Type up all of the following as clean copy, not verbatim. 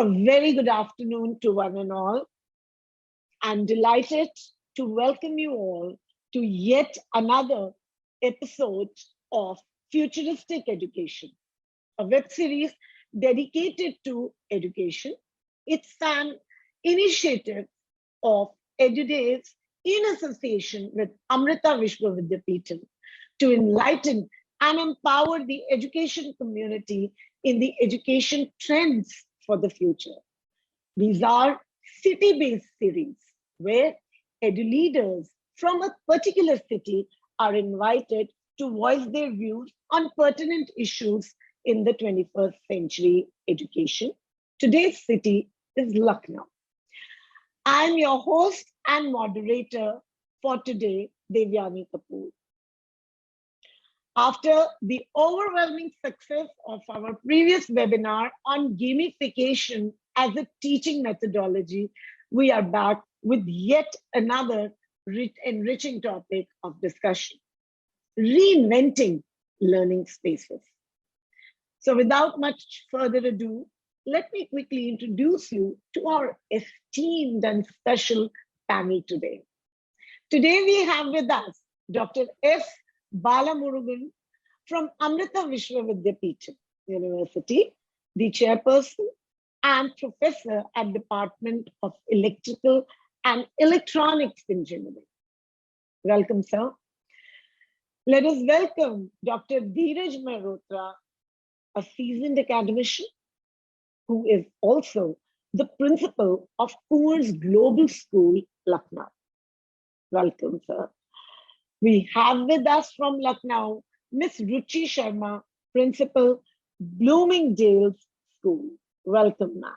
A very good afternoon to one and all. I'm delighted to welcome you all to yet another episode of Futuristic Education, a web series dedicated to education. It's an initiative of Edudevs in association with Amrita Vishwa Vidyapeetham to enlighten and empower the education community in the education trends for the future. These are city-based series where edu leaders from a particular city are invited to voice their views on pertinent issues in the 21st century education. Today's city is Lucknow. I'm your host and moderator for today, Devyani Kapoor. After the overwhelming success of our previous webinar on gamification as a teaching methodology, we are back with yet another enriching topic of discussion: reinventing learning spaces. So without much further ado, let me quickly introduce you to our esteemed and special panel today. Today we have with us Dr. S. Balamurugan from Amrita Vishwa Vidyapeetham University, the chairperson and professor at Department of Electrical and Electronics Engineering. Welcome, sir. Let us welcome Dr. Dheeraj Mehrotra, a seasoned academician who is also the principal of Coors Global School, Lucknow. Welcome, sir. We have with us from Lucknow, Ms. Ruchi Sharma, Principal, Bloomingdale's School. Welcome, ma'am.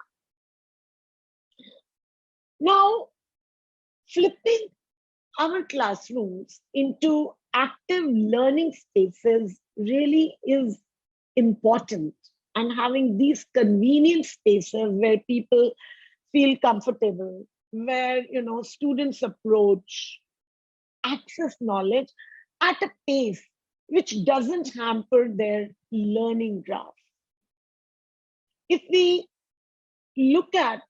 Now, flipping our classrooms into active learning spaces really is important, and having these convenient spaces where people feel comfortable, where students approach, access knowledge at a pace which doesn't hamper their learning graph. If we look at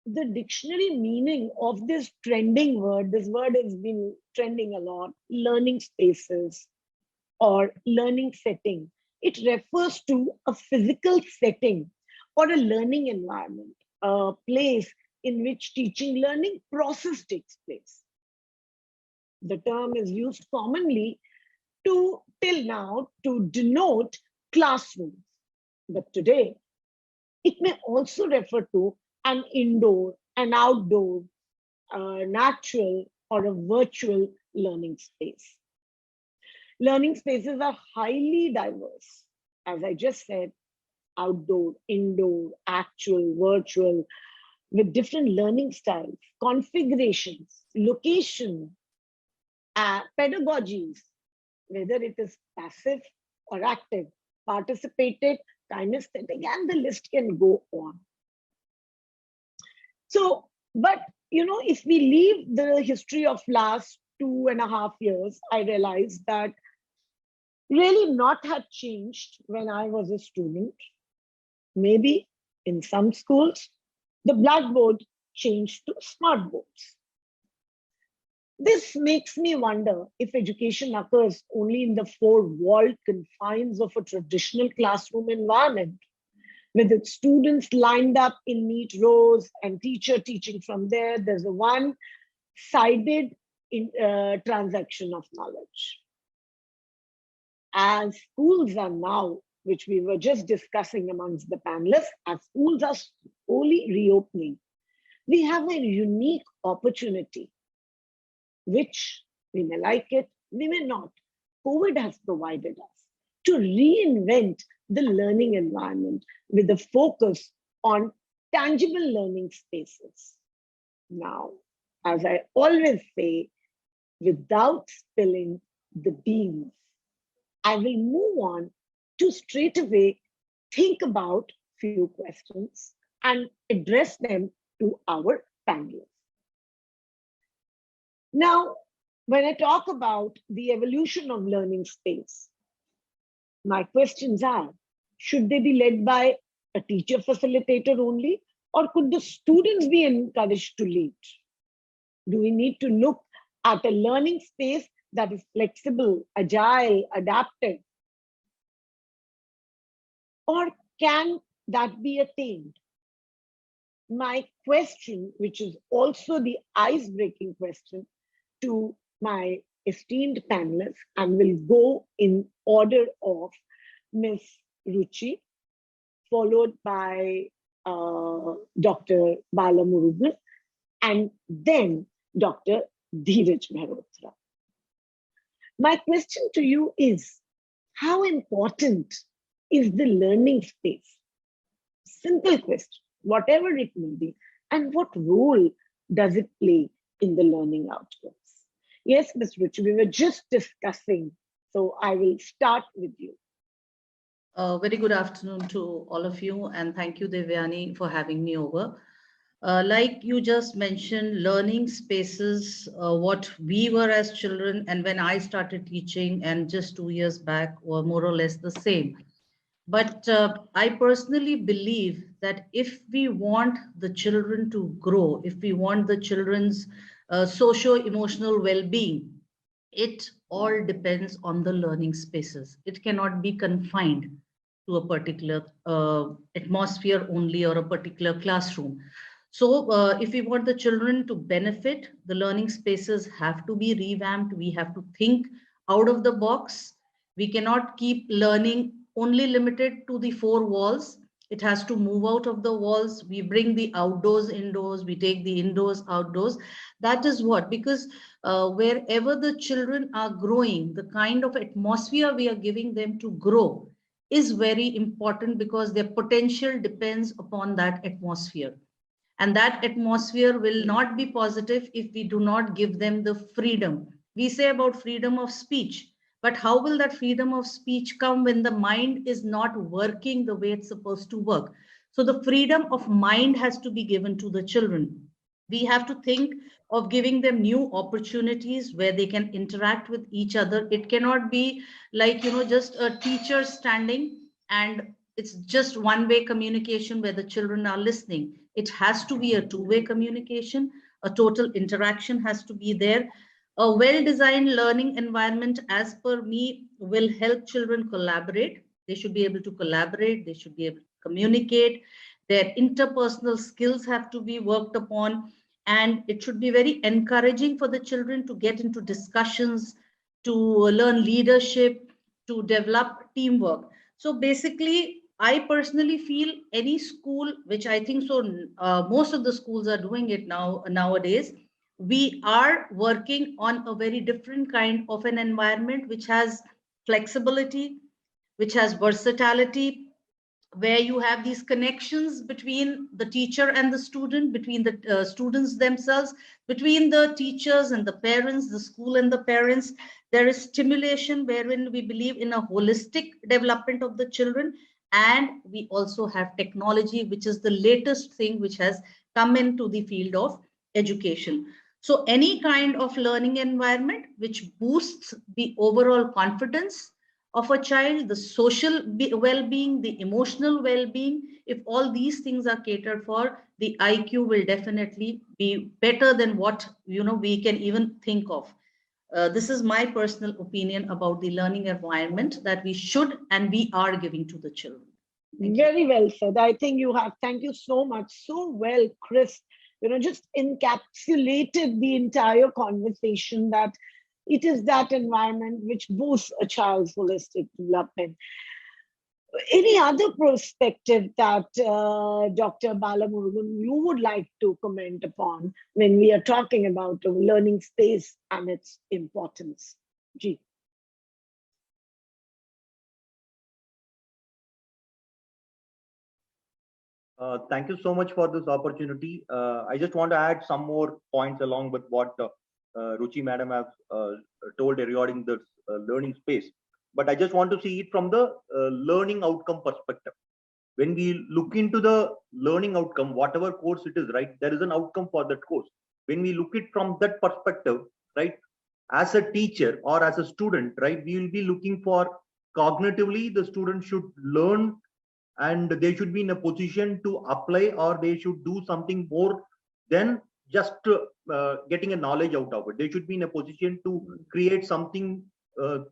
the dictionary meaning of this trending word, this word has been trending a lot, learning spaces or learning setting. It refers to a physical setting or a learning environment, a place in which teaching learning process takes place. The term is used commonly till now to denote classrooms, but today it may also refer to an indoor, an outdoor, natural or a virtual learning space. Learning spaces are highly diverse. As I just said, outdoor, indoor, actual, virtual, with different learning styles, configurations, location, pedagogies, whether it is passive or active, participated, kinesthetic, and the list can go on. So, but if we leave the history of last 2.5 years, I realized that really not had changed when I was a student. Maybe in some schools, the blackboard changed to smart boards. This makes me wonder if education occurs only in the four-walled confines of a traditional classroom environment, with its students lined up in neat rows and teacher teaching from there. There's a one-sided transaction of knowledge. As schools are now, which we were just discussing amongst the panelists, as schools are slowly reopening, we have a unique opportunity, which we may like it, we may not. COVID has provided us to reinvent the learning environment with a focus on tangible learning spaces. Now, as I always say, without spilling the beans, I will move on to straight away think about few questions and address them to our panelists. Now, when I talk about the evolution of learning space, my questions are, should they be led by a teacher facilitator only, Or could the students be encouraged to lead? Do we need to look at a learning space that is flexible, agile, adaptive? Or can that be attained? My question, which is also the ice-breaking question to my esteemed panelists, and will go in order of Miss Ruchi, followed by Dr. Bala Murugan, and then Dr. Dheeraj Mehrotra. My question to you is, how important is the learning space? Simple question, whatever it may be, and what role does it play in the learning outcomes? Yes, Ms. Ruchi, we were just discussing, so I will start with you. Very good afternoon to all of you, and thank you, Devyani, for having me over. Like you just mentioned, learning spaces, what we were as children, and when I started teaching, and just 2 years back, were more or less the same. But I personally believe that if we want the children to grow, if we want the children's socio-emotional well-being, it all depends on the learning spaces. It cannot be confined to a particular atmosphere only or a particular classroom. So if we want the children to benefit, the learning spaces have to be revamped. We have to think out of the box. We cannot keep learning only limited to the four walls. It has to move out of the walls. We bring the outdoors indoors, we take the indoors outdoors. That is what, because wherever the children are growing, the kind of atmosphere we are giving them to grow is very important, because their potential depends upon that atmosphere. And that atmosphere will not be positive if we do not give them the freedom. We say about freedom of speech, but how will that freedom of speech come when the mind is not working the way it's supposed to work? So the freedom of mind has to be given to the children. We have to think of giving them new opportunities where they can interact with each other. It cannot be like, just a teacher standing and it's just one-way communication where the children are listening. It has to be a two-way communication. A total interaction has to be there. A well-designed learning environment, as per me, will help children collaborate. They should be able to collaborate. They should be able to communicate. Their interpersonal skills have to be worked upon. And it should be very encouraging for the children to get into discussions, to learn leadership, to develop teamwork. So basically, I personally feel any school, which I think so, most of the schools are doing it nowadays. We are working on a very different kind of an environment, which has flexibility, which has versatility, where you have these connections between the teacher and the student, between the students themselves, between the teachers and the parents, the school and the parents. There is stimulation wherein we believe in a holistic development of the children. And we also have technology, which is the latest thing which has come into the field of education. So any kind of learning environment which boosts the overall confidence of a child, the social well-being, the emotional well-being, if all these things are catered for, the IQ will definitely be better than what we can even think of. This is my personal opinion about the learning environment that we should and we are giving to the children. Very well said. I think you have. Thank you so much. So well, Chris. Just encapsulated the entire conversation, that it is that environment which boosts a child's holistic development. Any other perspective that Dr. Balamurugan, you would like to comment upon when we are talking about a learning space and its importance? Ji. Thank you so much for this opportunity. I just want to add some more points along with what Ruchi madam has told regarding this learning space. But I just want to see it from the learning outcome perspective. When we look into the learning outcome, whatever course it is, right, there is an outcome for that course. When we look it from that perspective, right, as a teacher or as a student, right, we will be looking for cognitively the student should learn and they should be in a position to apply, or they should do something more than just getting a knowledge out of it. They should be in a position to create something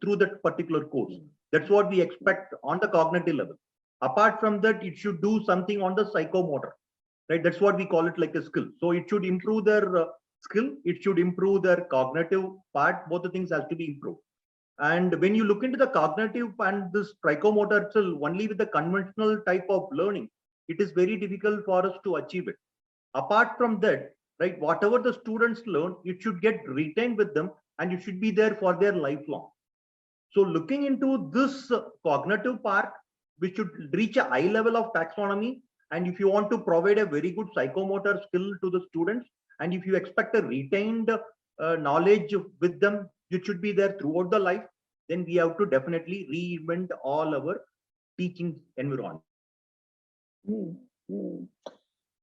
through that particular course. That's what we expect on the cognitive level. Apart from that, it should do something on the psychomotor, right? That's what we call it, like a skill. So it should improve their skill, it should improve their cognitive part. Both the things has to be improved. And when you look into the cognitive and this trichomotor itself, only with the conventional type of learning, it is very difficult for us to achieve it. Apart from that, right, whatever the students learn, it should get retained with them, and it should be there for their lifelong. So looking into this cognitive part, we should reach a high level of taxonomy. And if you want to provide a very good psychomotor skill to the students, and if you expect a retained knowledge with them, it should be there throughout the life, then we have to definitely reinvent all our teaching environment.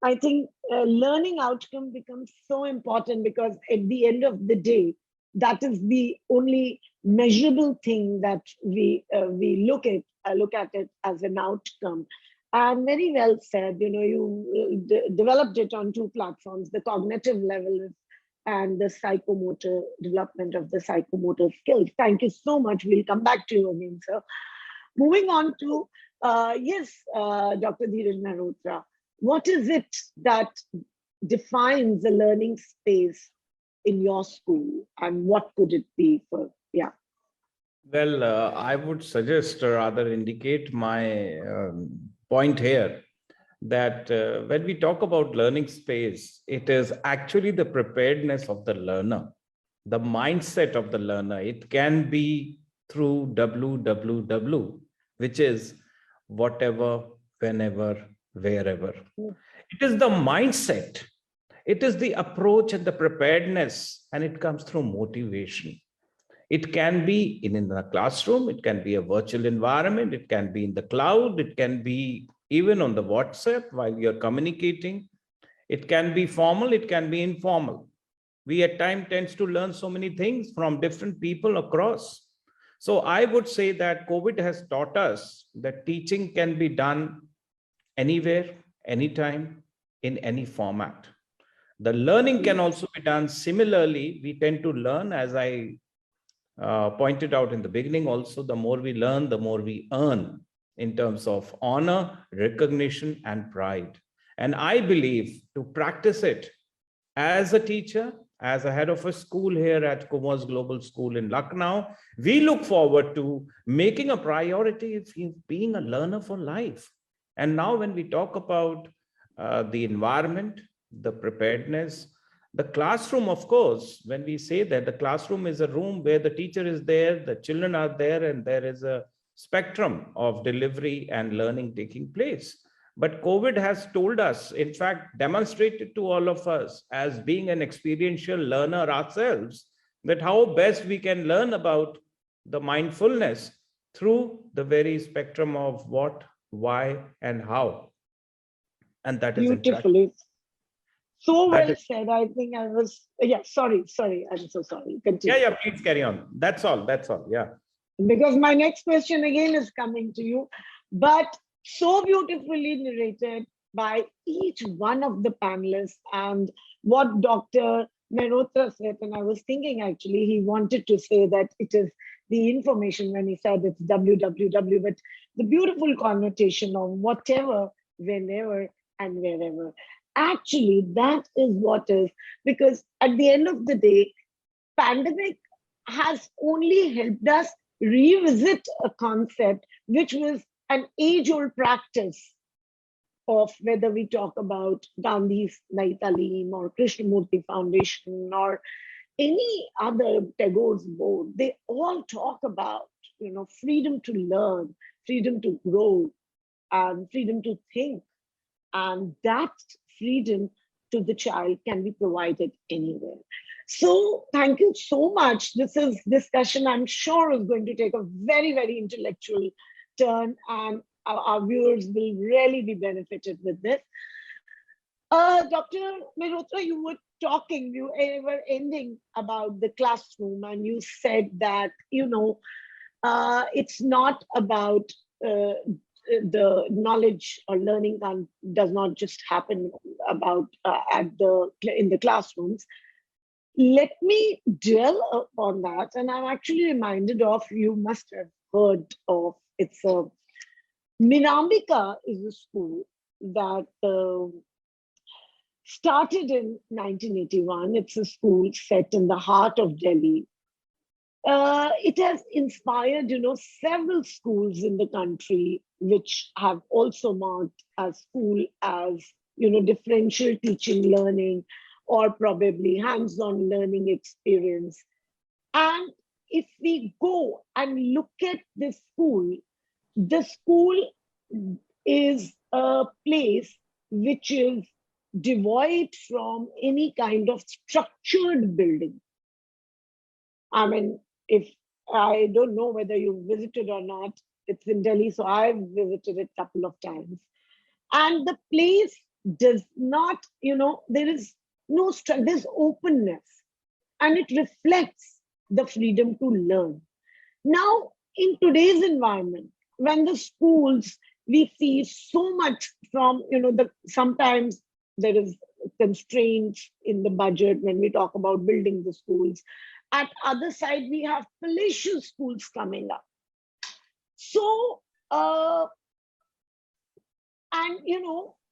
I think learning outcome becomes so important, because at the end of the day, that is the only measurable thing that we look at it as an outcome. And very well said. You know, you developed it on two platforms: the cognitive level and the psychomotor development of the psychomotor skills. Thank you so much. We'll come back to you again, sir. Moving on to Dr. Dheeraj Mehrotra. What is it that defines a learning space in your school, and what could it be for? Yeah. Well, I would suggest, or rather indicate my point here, that when we talk about learning space, it is actually the preparedness of the learner, the mindset of the learner. It can be through WWW, which is whatever, whenever, wherever. It is the mindset. It is the approach and the preparedness, and it comes through motivation. It can be in the classroom, it can be a virtual environment, it can be in the cloud, it can be even on the WhatsApp while you're communicating. It can be formal, it can be informal. We at times tends to learn so many things from different people across. So I would say that COVID has taught us that teaching can be done anywhere, anytime, in any format. The learning can also be done similarly. We tend to learn, as I pointed out in the beginning also, the more we learn, the more we earn in terms of honor, recognition, and pride. And I believe to practice it as a teacher, as a head of a school here at Kumars Global School in Lucknow, we look forward to making a priority of being a learner for life. And now when we talk about the environment, the preparedness, the classroom, of course, when we say that the classroom is a room where the teacher is there, the children are there, and there is a spectrum of delivery and learning taking place. But COVID has told us, in fact, demonstrated to all of us as being an experiential learner ourselves, that how best we can learn about the mindfulness through the very spectrum of what, why, and how. And that is beautifully. So well said. I think I was, sorry. I'm so sorry. Continue. Yeah, please carry on. That's all. Yeah. Because my next question again is coming to you, but so beautifully narrated by each one of the panelists, and what Dr. Mehrotra said. And I was thinking, actually, he wanted to say that it is the information when he said it's www, but the beautiful connotation of whatever, whenever, and wherever. Actually, that is what is, because at the end of the day, pandemic has only helped us revisit a concept which was an age-old practice of, whether we talk about Gandhi's Nai Taaleem or Krishnamurti Foundation or any other Tagore's board. They all talk about, freedom to learn, freedom to grow, and freedom to think. And that freedom to the child can be provided anywhere. So thank you so much. This discussion, I'm sure, is going to take a very, very intellectual turn, and our viewers will really be benefited with this. Dr. Mehrotra, you were ending about the classroom, and you said that, it's not about the knowledge or learning does not just happen about in the classrooms. Let me dwell upon that, and I'm actually reminded of, you must have heard of, it's a Minambika is a school that started in 1981. It's a school set in the heart of Delhi. It has inspired, several schools in the country, which have also marked as school as, differential teaching learning or probably hands-on learning experience. And if we go and look at this school, the school is a place which is devoid from any kind of structured building. I mean, if I don't know whether you visited or not, it's in Delhi, so I've visited it a couple of times. And the place does not, there is no structure, there's openness, and it reflects the freedom to learn. Now, in today's environment, when the schools, we see so much from, sometimes there is constraints in the budget when we talk about building the schools. At other side, we have palatial schools coming up. So, and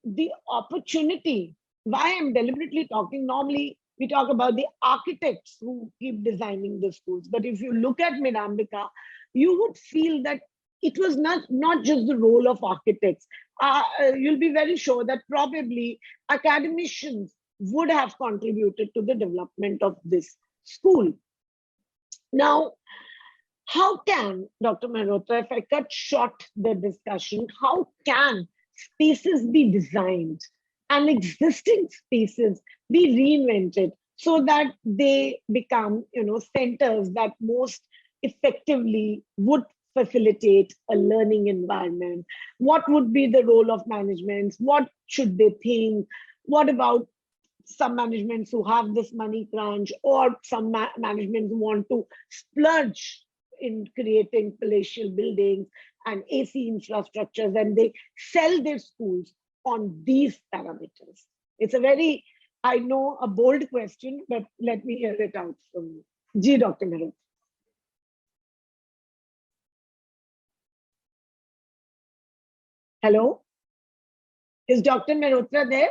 the opportunity, why I'm deliberately talking, normally we talk about the architects who keep designing the schools. But if you look at Minambika, you would feel that it was not just the role of architects. You'll be very sure that probably academicians would have contributed to the development of this school. Now, how can, Dr. Mehrotra, if I cut short the discussion, how can spaces be designed and existing spaces be reinvented so that they become, centers that most effectively would facilitate a learning environment? What would be the role of management? What should they think? What about some managements who have this money crunch, or some managements who want to splurge in creating palatial buildings and AC infrastructures, and they sell their schools on these parameters? It's a very, I know, a bold question, but let me hear it out from you. Ji, Dr. Mehrotra. Hello? Is Dr. Mehrotra there?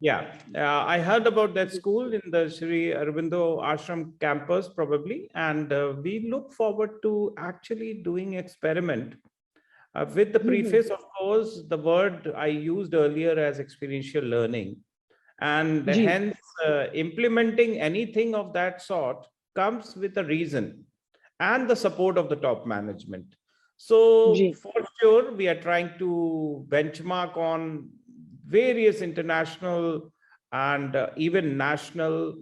Yeah, I heard about that school in the Sri Aurobindo Ashram campus, probably, and we look forward to actually doing experiment. With the preface, of course, the word I used earlier as experiential learning, and hence implementing anything of that sort comes with a reason and the support of the top management. So for sure, we are trying to benchmark on various international and even national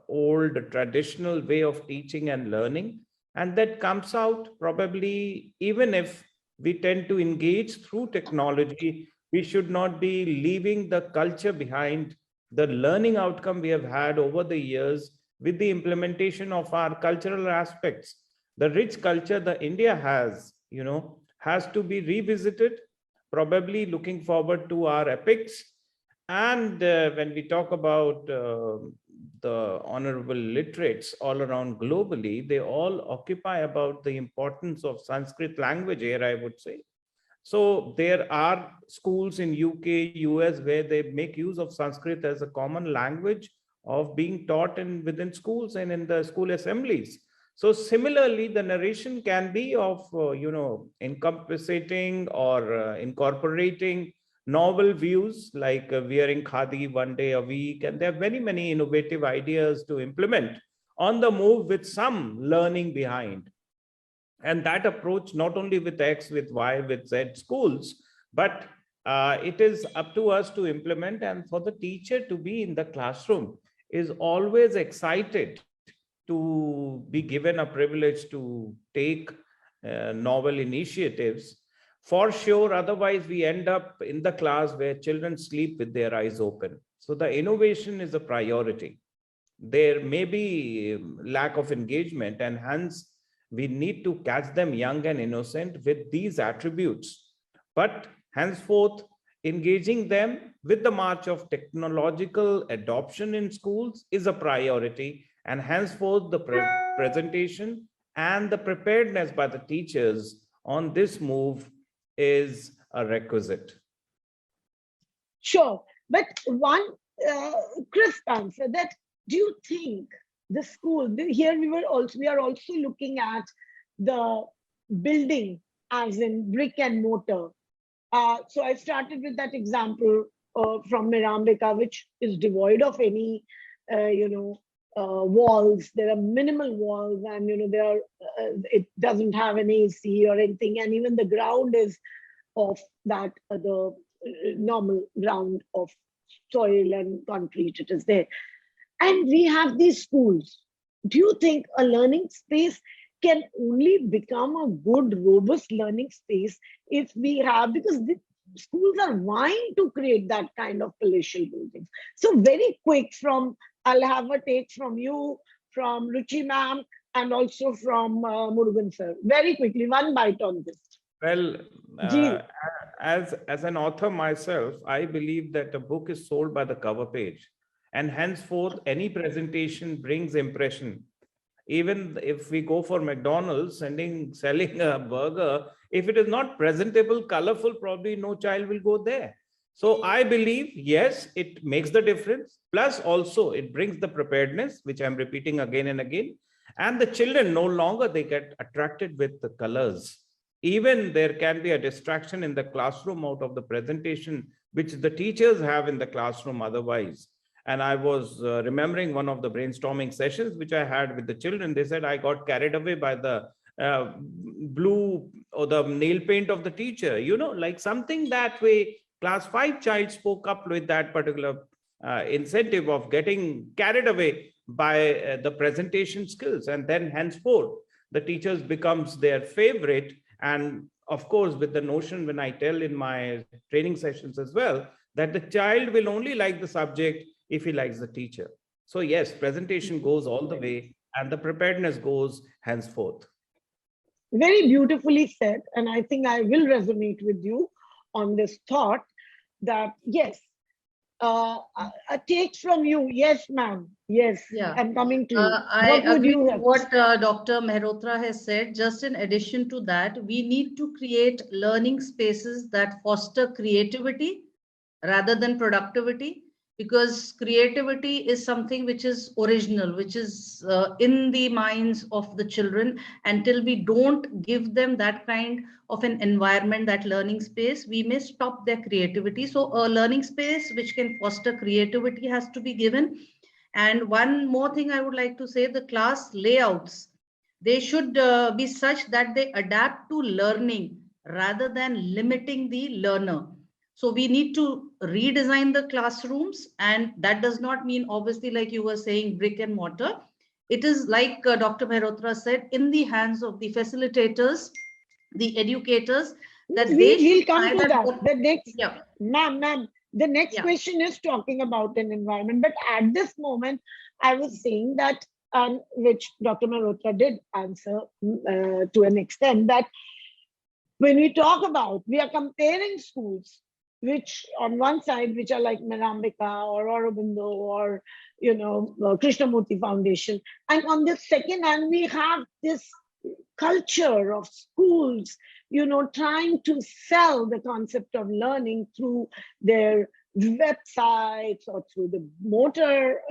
old traditional way of teaching and learning. And that comes out probably, even if we tend to engage through technology, we should not be leaving the culture behind, the learning outcome we have had over the years with the implementation of our cultural aspects. The rich culture that India has, has to be revisited, probably looking forward to our epics. And when we talk about the honorable literates all around globally, they all occupy about the importance of Sanskrit language here, I would say. So there are schools in UK, US, where they make use of Sanskrit as a common language of being taught within schools and in the school assemblies. So similarly, the narration can be of, encompassing or incorporating novel views like wearing khadi one day a week. And there are very many innovative ideas to implement on the move with some learning behind. And that approach, not only with X, with Y, with Z schools, but it is up to us to implement, and for the teacher to be in the classroom is always excited to be given a privilege to take novel initiatives. For sure, otherwise we end up in the class where children sleep with their eyes open. So the innovation is a priority. There may be lack of engagement, and hence we need to catch them young and innocent with these attributes but henceforth, engaging them with the march of technological adoption in schools is a priority, and henceforth the presentation and the preparedness by the teachers on this move is a requisite. Sure, but one crisp answer that, do you think the school, here we are also looking at the building as in brick and mortar. So I started with that example from Mirambika, which is devoid of any, walls. There are minimal walls, and it doesn't have an AC or anything, and even the ground is of that the normal ground of soil and concrete. It is there, and we have these schools. Do you think a learning space can only become a good, robust learning space if we have, because the schools are vying to create that kind of palatial buildings? So very quick I'll have a take from you, from Ruchi ma'am, and also from Murugan sir. Very quickly, one bite on this. Well, as an author myself, I believe that a book is sold by the cover page, and henceforth any presentation brings impression. Even if we go for McDonald's selling a burger, if it is not presentable, colorful, probably no child will go there. So I believe, yes, it makes the difference. Plus also it brings the preparedness, which I'm repeating again and again. And the children no longer, they get attracted with the colors. Even there can be a distraction in the classroom out of the presentation, which the teachers have in the classroom otherwise. And I was remembering one of the brainstorming sessions which I had with the children. They said, I got carried away by the blue or the nail paint of the teacher, like something that way. Class 5 child spoke up with that particular incentive of getting carried away by the presentation skills. And then henceforth, the teachers becomes their favorite. And of course, with the notion, when I tell in my training sessions as well, that the child will only like the subject if he likes the teacher. So yes, presentation goes all the way, and the preparedness goes henceforth. Very beautifully said. And I think I will resonate with you on this thought that, yes, a take from you. Yes, ma'am. Yes, Yeah. I'm coming to you. I agree with what Dr. Mehrotra has said. Just in addition to that, we need to create learning spaces that foster creativity rather than productivity, because creativity is something which is original, which is in the minds of the children. Until we don't give them that kind of an environment, that learning space, we may stop their creativity. So a learning space which can foster creativity has to be given. And one more thing I would like to say, the class layouts, they should be such that they adapt to learning rather than limiting the learner. So we need to redesign the classrooms, and that does not mean, obviously, like you were saying, brick and mortar. It is like Dr. Mehrotra said, in the hands of the facilitators, the educators, that we'll come to that. The next, yeah. ma'am, the next question is talking about an environment. But at this moment, I was saying that, which Dr. Mehrotra did answer to an extent, that when we talk about, we are comparing schools, which on one side, which are like Mirambika or Aurobindo or, Krishnamurti Foundation. And on the second hand, we have this culture of schools, trying to sell the concept of learning through their websites or through the mortar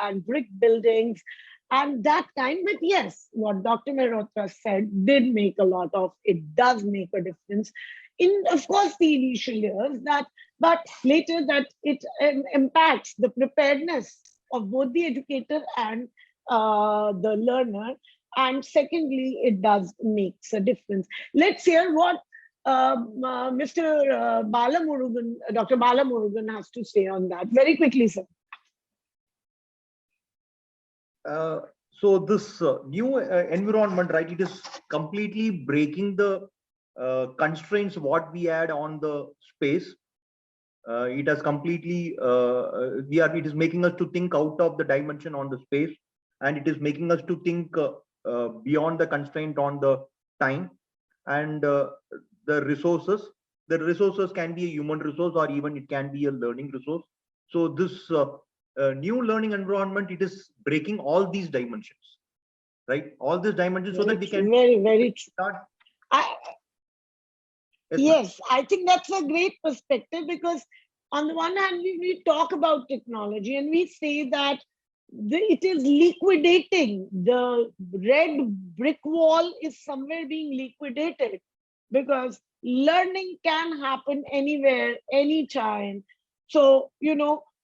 and brick buildings and that kind. But yes, what Dr. Mehrotra said did make a lot of, it does make a difference in, of course, the initial years, but later that it impacts the preparedness of both the educator and the learner. And secondly, it does makes a difference. Let's hear what Mr. Bala Murugan, Dr. Bala Murugan has to say on that. Very quickly, sir. So this new environment, right, it is completely breaking the constraints what we had on the space. It has completely, it is making us to think out of the dimension on the space, and it is making us to think beyond the constraint on the time and the resources. The resources can be a human resource, or even it can be a learning resource. So this new learning environment, it is breaking all these dimensions, right? All these dimensions, so that we can very, very true. start. I, yes, I think that's a great perspective, because on the one hand, we talk about technology and we say that it is liquidating. The red brick wall is somewhere being liquidated, because learning can happen anywhere, anytime. So,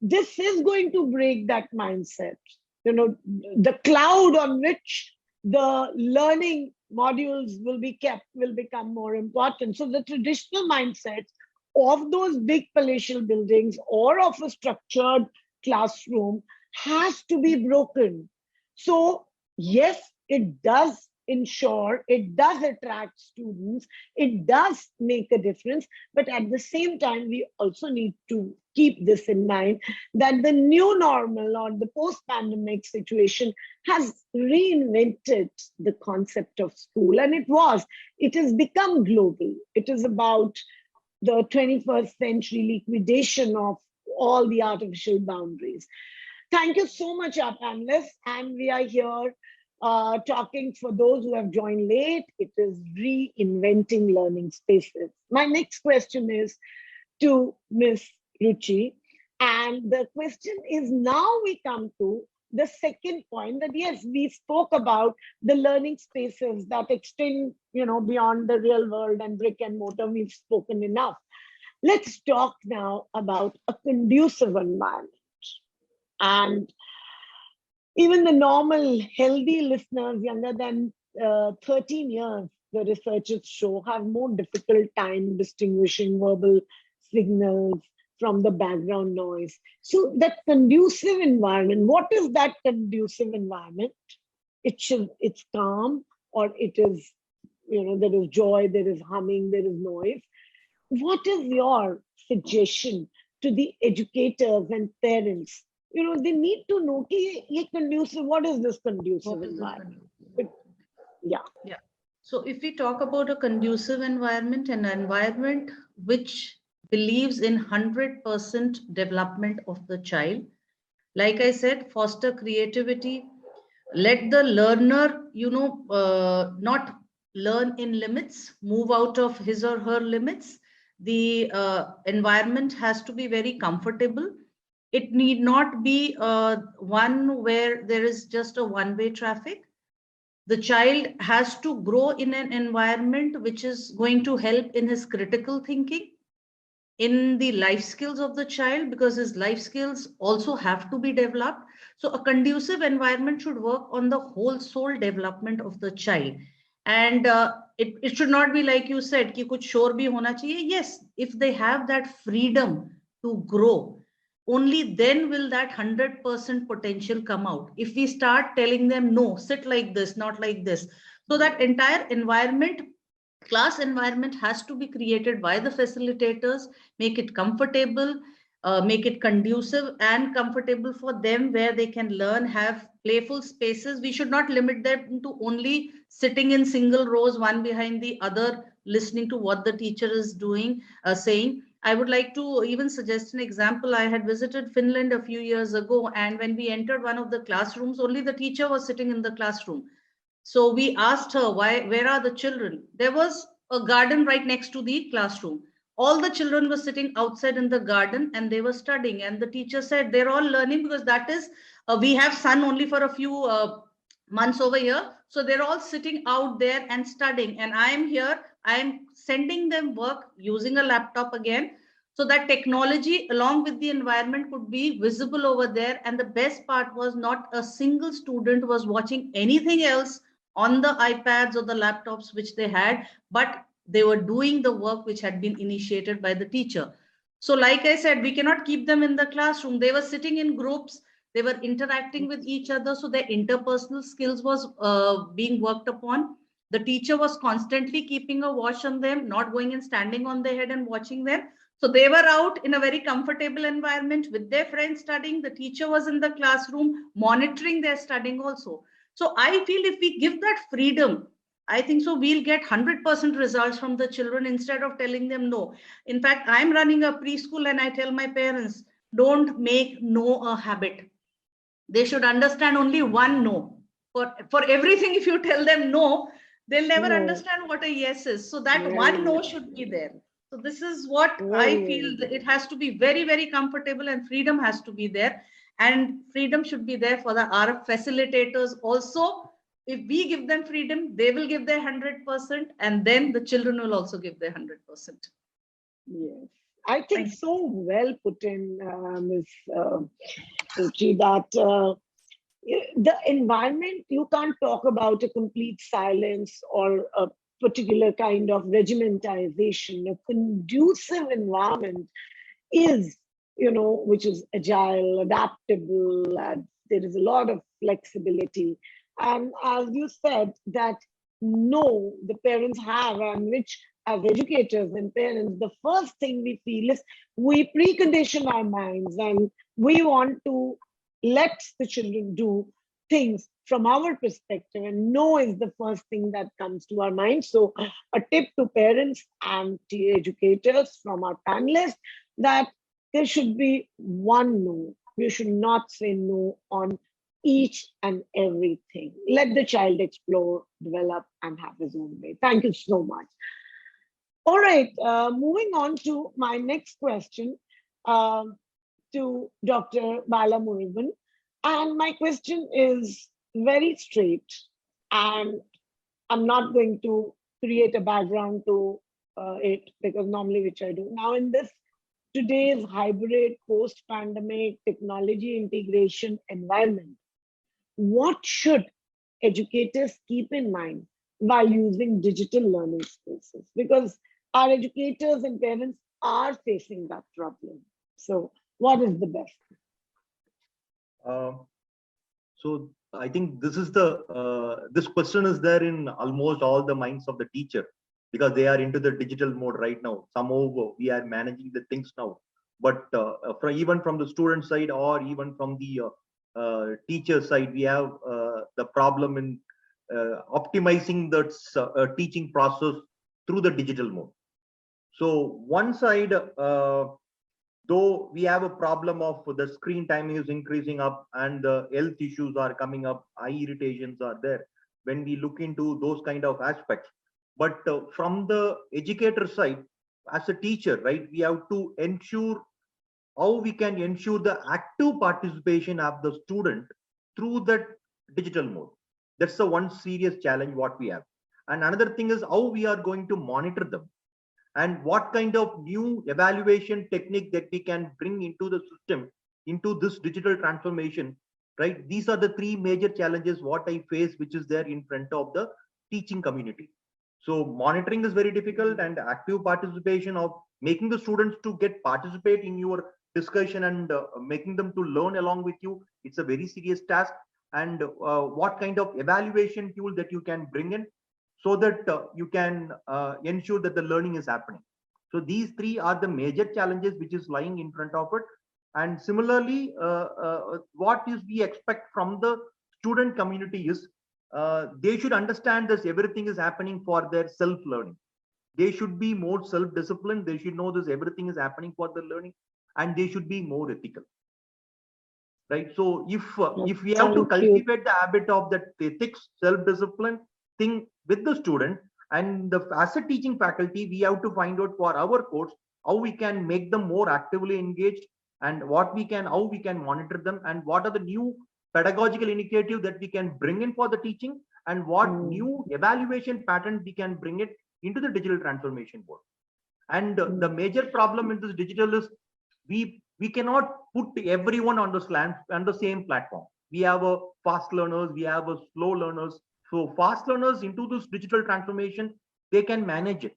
this is going to break that mindset. The cloud on which the learning modules will be kept will become more important. So the traditional mindset of those big palatial buildings or of a structured classroom has to be broken. So yes, it does ensure, it does attract students, it does make a difference, but at the same time, we also need to keep this in mind, that the new normal or the post-pandemic situation has reinvented the concept of school. And it has become global. It is about the 21st century liquidation of all the artificial boundaries. Thank you so much, our panelists. And we are here talking, for those who have joined late, it is reinventing learning spaces. My next question is to Ms. Ruchi. And the question is, now we come to the second point, that yes, we spoke about the learning spaces that extend, beyond the real world and brick and mortar. We've spoken enough. Let's talk now about a conducive environment. And even the normal healthy listeners younger than 13 years, the researchers show, have more difficult time distinguishing verbal signals from the background noise. So that conducive environment, what is that conducive environment? It's calm, or it is, there is joy, there is humming, there is noise. What is your suggestion to the educators and parents? They need to know conducive, what is this conducive environment? Yeah. So if we talk about a conducive environment, an environment which believes in 100% development of the child, like I said, foster creativity, let the learner, not learn in limits, move out of his or her limits. The environment has to be very comfortable. It need not be one where there is just a one-way traffic. The child has to grow in an environment which is going to help in his critical thinking, in the life skills of the child, because his life skills also have to be developed. So a conducive environment should work on the whole soul development of the child. And it should not be like you said, ki kuch shor bhi hona chahiye. Yes, if they have that freedom to grow, only then will that 100% potential come out. If we start telling them, no, sit like this, not like this. So that entire environment, class environment, has to be created by the facilitators, make it comfortable, make it conducive and comfortable for them, where they can learn, have playful spaces. We should not limit them to only sitting in single rows, one behind the other, listening to what the teacher is doing, saying. I would like to even suggest an example. I had visited Finland a few years ago, and when we entered one of the classrooms, only the teacher was sitting in the classroom. So we asked her, where are the children? There was a garden right next to the classroom. All the children were sitting outside in the garden and they were studying. And the teacher said, they're all learning, because that is, we have sun only for a few months over here. So they're all sitting out there and studying. And I am here, I am sending them work using a laptop again. So that technology along with the environment could be visible over there. And the best part was, not a single student was watching anything else on the iPads or the laptops which they had, but they were doing the work which had been initiated by the teacher. So like I said, we cannot keep them in the classroom. They were sitting in groups, they were interacting with each other. So their interpersonal skills was being worked upon. The teacher was constantly keeping a watch on them, not going and standing on their head and watching them. So they were out in a very comfortable environment with their friends studying. The teacher was in the classroom monitoring their studying also. So I feel if we give that freedom I think so we'll get 100% results from the children instead of telling them no. In fact, I'm running a preschool and I tell my parents, don't make no a habit. They should understand only one no. For everything, if you tell them no, they'll never No. understand what a yes is. So that Very one no well. should be there. So this is what I Very feel, well. that it has to be very, very comfortable, and freedom has to be there. And freedom should be there for the RF facilitators also. If we give them freedom, they will give their 100%, and then the children will also give their 100%. Yes. I think Thank you. so well put in, Ms. Ruchi, that the environment, you can't talk about a complete silence or a particular kind of regimentization. A conducive environment is, which is agile, adaptable, and there is a lot of flexibility. And as you said, that no, the parents have, and which as educators and parents, the first thing we feel is we precondition our minds and we want to let the children do things from our perspective, and no is the first thing that comes to our mind. So a tip to parents and to educators from our panelists, that there should be one no. You should not say no on each and everything. Let the child explore, develop, and have his own way. Thank you so much. All right, moving on to my next question to Dr. Bala Murugan. And my question is very straight, and I'm not going to create a background to it, because normally, which I do. Now, in this today's hybrid post-pandemic technology integration environment, what should educators keep in mind while using digital learning spaces? Because our educators and parents are facing that problem. So what is the best? So I think this is this question is there in almost all the minds of the teacher, because they are into the digital mode right now. Somehow we are managing the things now, but even from the student side or even from the teacher side, we have the problem in optimizing the teaching process through the digital mode. So one side, though we have a problem of the screen time is increasing up and the health issues are coming up, eye irritations are there when we look into those kind of aspects. But from the educator side, as a teacher, right, we have to ensure how we can ensure the active participation of the student through that digital mode. That's the one serious challenge what we have. And another thing is how we are going to monitor them, and what kind of new evaluation technique that we can bring into the system, into this digital transformation, right? These are the three major challenges what I face, which is there in front of the teaching community. So monitoring is very difficult, and active participation of making the students to participate in your discussion and making them to learn along with you, it's a very serious task. And what kind of evaluation tool that you can bring in, so that you can ensure that the learning is happening. So these three are the major challenges which is lying in front of it. And similarly, what is we expect from the student community is they should understand this everything is happening for their self-learning. They should be more self-disciplined. They should know this everything is happening for their learning, and they should be more ethical. Right. So if we have to cultivate the habit of that ethics, self-discipline thing with the student, and as a teaching faculty, we have to find out for our course how we can make them more actively engaged, and how we can monitor them, and what are the new pedagogical initiative that we can bring in for the teaching, and what new evaluation patterns we can bring it into the digital transformation board. And the major problem in this digital is we cannot put everyone on the same platform. We have a fast learners, we have a slow learners. So fast learners into this digital transformation, they can manage it.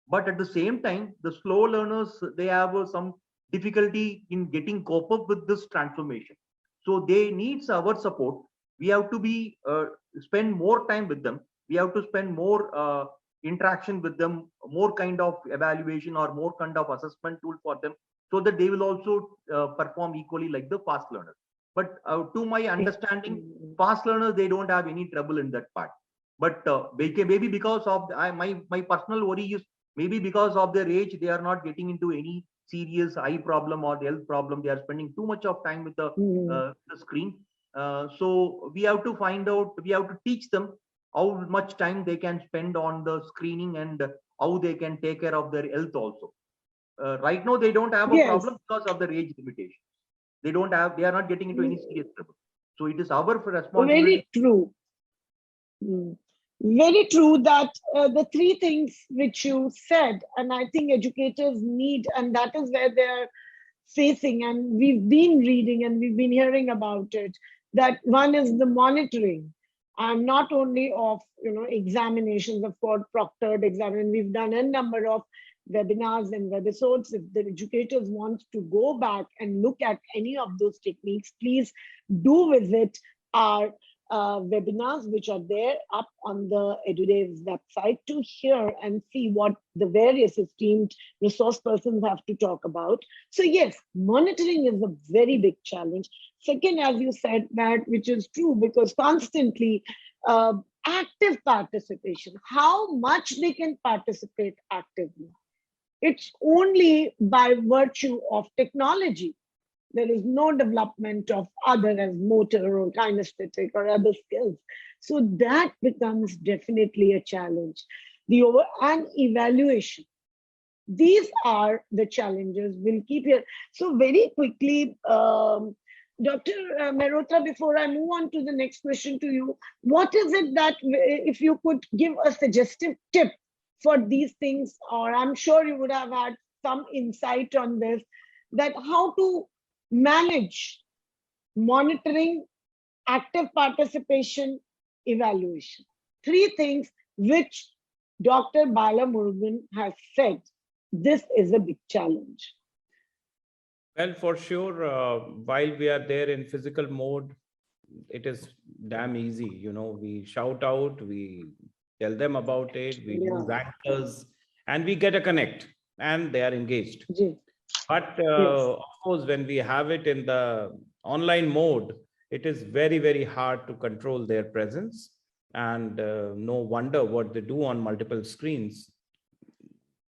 But at the same time, the slow learners, they have some difficulty in getting cope up with this transformation. So they need our support. We have to spend more time with them. We have to spend more interaction with them, more kind of evaluation or more kind of assessment tool for them, so that they will also perform equally like the fast learners. But to my understanding, fast learners, they don't have any trouble in that part. But maybe because of my personal worry is maybe because of their age, they are not getting into any serious eye problem or health problem. They are spending too much of time with the screen. So we have to find out, we have to teach them how much time they can spend on the screening and how they can take care of their health also. Right now, they don't have a Yes. problem because of their age limitation. They are not getting into any serious trouble. So it is our responsibility. Very true. Very true that the three things which you said, and I think educators need, and that is where they're facing, and we've been reading and we've been hearing about it, that one is the monitoring, and not only of examinations, of course, proctored examinations. We've done a number of webinars and webisodes. If the educators want to go back and look at any of those techniques, please do visit our webinars, which are there up on the Edudevs website, to hear and see what the various esteemed resource persons have to talk about. So yes, monitoring is a very big challenge. Second, as you said, that which is true, because constantly active participation, how much they can participate actively. It's only by virtue of technology. There is no development of other as motor or kinesthetic or other skills. So that becomes definitely a challenge. And evaluation. These are the challenges we'll keep here. So very quickly, Dr. Mehrotra, before I move on to the next question to you, what is it that, if you could give a suggestive tip for these things, or I'm sure you would have had some insight on this, that how to manage monitoring, active participation, evaluation. Three things which Dr. Bala Murugan has said, this is a big challenge. Well, for sure, while we are there in physical mode, it is damn easy. We shout out, we tell them about it, we use anchors, and we get a connect, and they are engaged. Yes. But of course, when we have it in the online mode, it is very, very hard to control their presence. And no wonder what they do on multiple screens,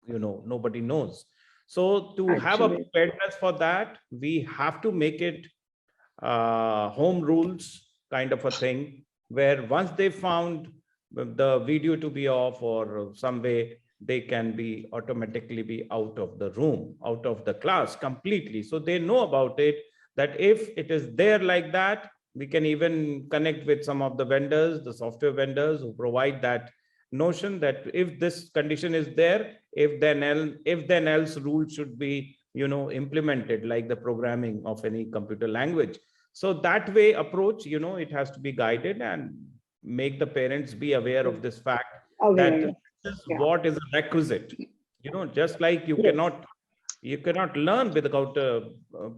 nobody knows. So to have a preparedness for that, we have to make it home rules kind of a thing, where once they found the video to be off or some way, they can be automatically be out of the room, out of the class completely. So they know about it, that if it is there like that, we can even connect with some of the vendors, the software vendors who provide that notion that if this condition is there, if then else rule should be, implemented, like the programming of any computer language. So that way approach, it has to be guided and make the parents be aware of this fact, that this is what is a requisite. Just like you cannot learn without a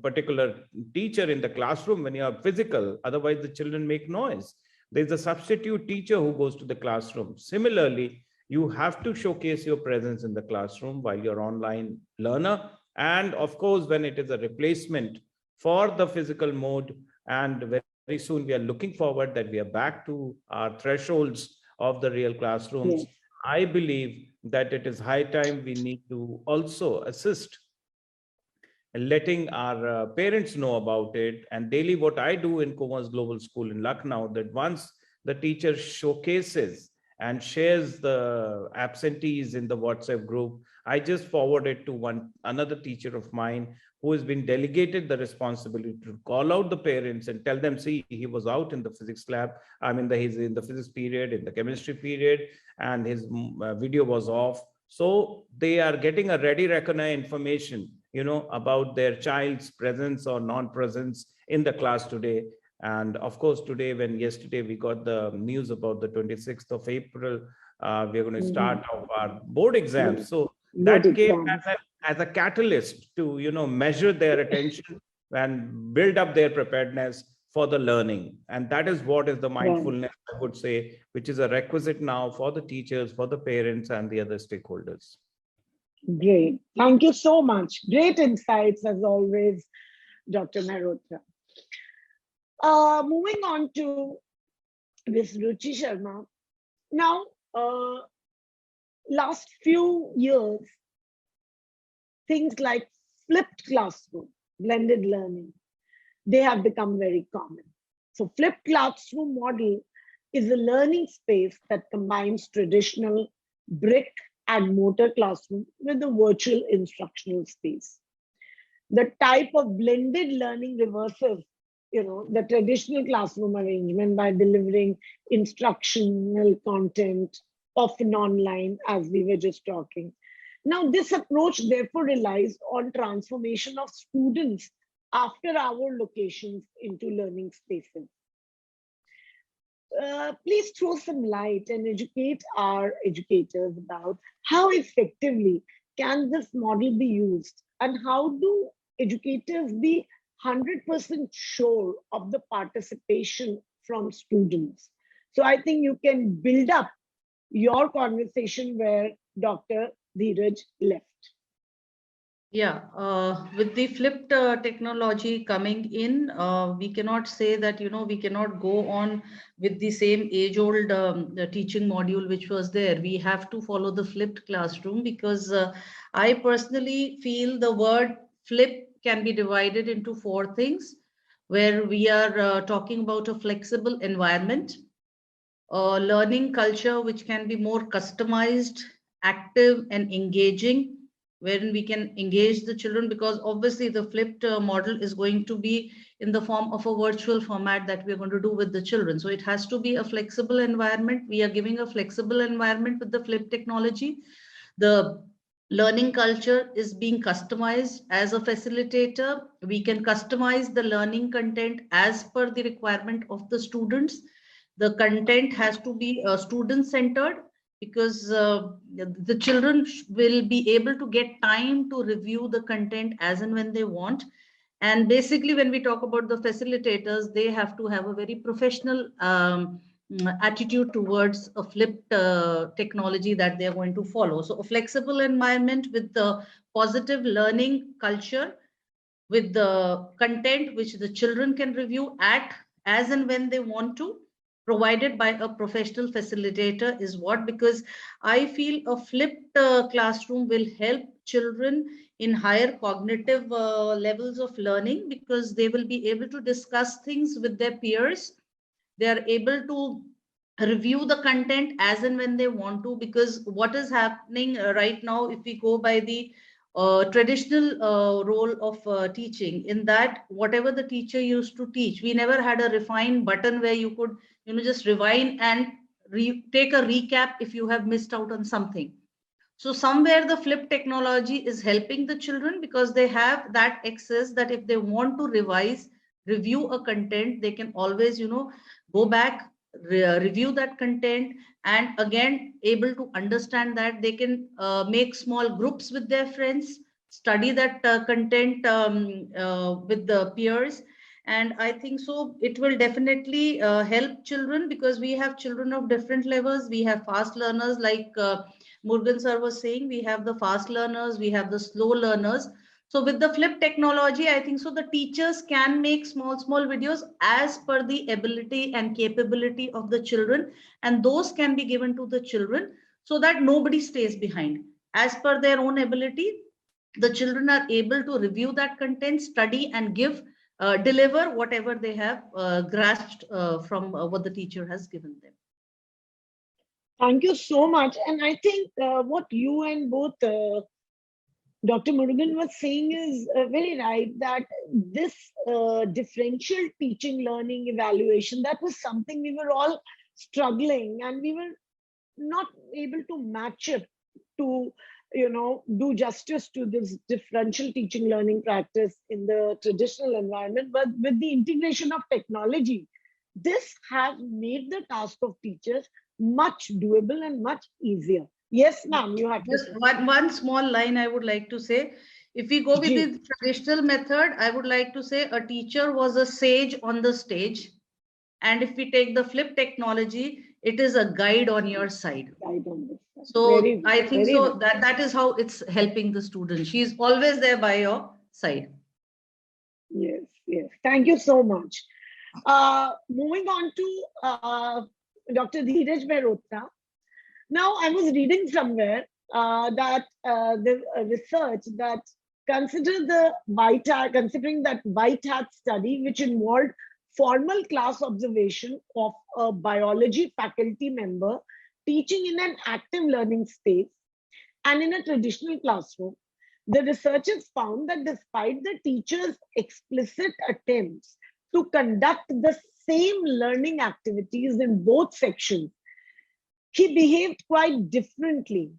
particular teacher in the classroom when you are physical, otherwise the children make noise. There's a substitute teacher who goes to the classroom. Similarly, you have to showcase your presence in the classroom while you're online learner. And of course, when it is a replacement for the physical mode, and very soon we are looking forward that we are back to our thresholds of the real classrooms. Yes. I believe that it is high time we need to also assist in letting our parents know about it. And daily what I do in Commerce Global School in Lucknow, that once the teacher showcases and shares the absentees in the WhatsApp group, I just forward it to another teacher of mine who has been delegated the responsibility to call out the parents and tell them, see, he was out in the physics lab. He's in the physics period, in the chemistry period, and his video was off. So they are getting a ready reckoner information, about their child's presence or non-presence in the class today. And of course, yesterday we got the news about the 26th of April, we're going to start our board exams. So that came as a catalyst to, measure their attention and build up their preparedness for the learning. And that is what is the mindfulness, I would say, which is a requisite now for the teachers, for the parents, and the other stakeholders. Great. Thank you so much. Great insights as always, Dr. Mehrotra. Moving on to Ms. Ruchi Sharma. Now, last few years, things like flipped classroom, blended learning, they have become very common. So flipped classroom model is a learning space that combines traditional brick and mortar classroom with a virtual instructional space. The type of blended learning reverses, the traditional classroom arrangement by delivering instructional content, often online, as we were just talking. Now, this approach therefore relies on transformation of students after our locations into learning spaces. Please throw some light and educate our educators about how effectively can this model be used, and how do educators be 100% sure of the participation from students. So I think you can build up your conversation where Dr. Dheeraj left. Yeah, with the flipped technology coming in, we cannot say that, we cannot go on with the same age-old the teaching module which was there. We have to follow the flipped classroom, because I personally feel the word flip can be divided into four things, where we are talking about a flexible environment, a learning culture which can be more customized, active, and engaging, wherein we can engage the children, because obviously the flipped model is going to be in the form of a virtual format that we're going to do with the children. So it has to be a flexible environment. We are giving a flexible environment with the flip technology. The learning culture is being customized. As a facilitator, we can customize the learning content as per the requirement of the students. The content has to be student centered, because the children will be able to get time to review the content as and when they want. And basically, when we talk about the facilitators, they have to have a very professional attitude towards a flipped technology that they are going to follow. So a flexible environment with the positive learning culture, with the content which the children can review at as and when they want to, provided by a professional facilitator, is what, because I feel a flipped classroom will help children in higher cognitive levels of learning, because they will be able to discuss things with their peers. They are able to review the content as and when they want to, because what is happening right now, if we go by the traditional role of teaching, in that whatever the teacher used to teach, we never had a refined button where you could just rewind and take a recap if you have missed out on something. So somewhere the flip technology is helping the children, because they have that access that if they want to revise, review a content, they can always go back, review that content, and again able to understand that. They can make small groups with their friends, study that content with the peers. And I think so it will definitely help children, because we have children of different levels. We have fast learners, like Murugan sir was saying, we have the fast learners, we have the slow learners. So with the flip technology, I think so the teachers can make small videos as per the ability and capability of the children, and those can be given to the children, so that nobody stays behind. As per their own ability, the children are able to review that content, study, and deliver whatever they have grasped from what the teacher has given them. Thank you so much. And I think what you and both Dr. Murugan was saying is very right, that this differential teaching learning evaluation, that was something we were all struggling, and we were not able to match it to do justice to this differential teaching learning practice in the traditional environment. But with the integration of technology, this has made the task of teachers much doable and much easier. Yes, ma'am, you have just one small line I would like to say. If we go with the traditional method, I would like to say a teacher was a sage on the stage. And if we take the flip technology, it is a guide on your side. So I think so that is how it's helping the student. She's always there by your side. Yes, yes. Thank you so much. Moving on to Dr. Dheeraj Mehrotra. Now, I was reading somewhere that the research that considering that white hat study, which involved formal class observation of a biology faculty member teaching in an active learning space and in a traditional classroom, the researchers found that despite the teacher's explicit attempts to conduct the same learning activities in both sections, he behaved quite differently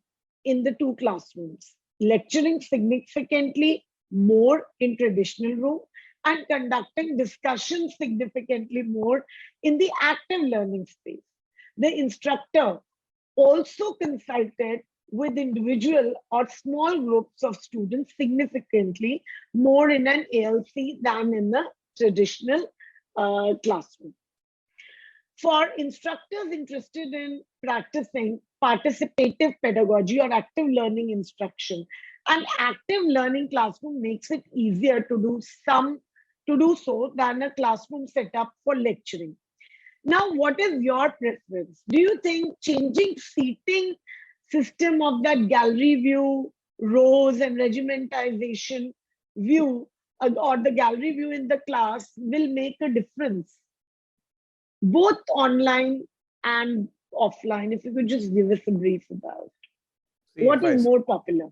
in the two classrooms, lecturing significantly more in traditional room and conducting discussions significantly more in the active learning space. The instructor also consulted with individual or small groups of students significantly more in an ALC than in the traditional classroom. For instructors interested in practicing participative pedagogy or active learning instruction, an active learning classroom makes it easier to do so than a classroom setup for lecturing. Now, what is your preference? Do you think changing seating system of that gallery view, rows and regimentization view, or the gallery view in the class will make a difference, both online and offline? If you could just give us a brief about See, what is more popular.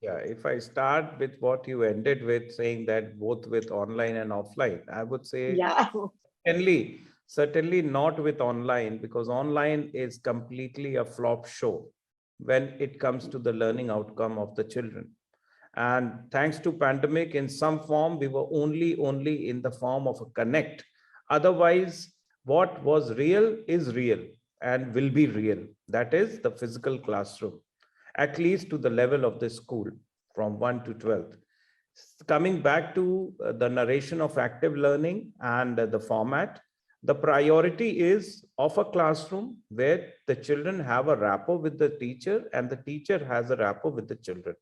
Yeah, if I start with what you ended with, saying that both with online and offline, I would say Yeah. certainly not with online, because online is completely a flop show when it comes to the learning outcome of the children. And thanks to pandemic, in some form, we were only in the form of a connect. Otherwise, what was real is real and will be real. That is the physical classroom, at least to the level of the school from 1 to 12th. Coming back to the narration of active learning and the format, the priority is of a classroom where the children have a rapport with the teacher and the teacher has a rapport with the children.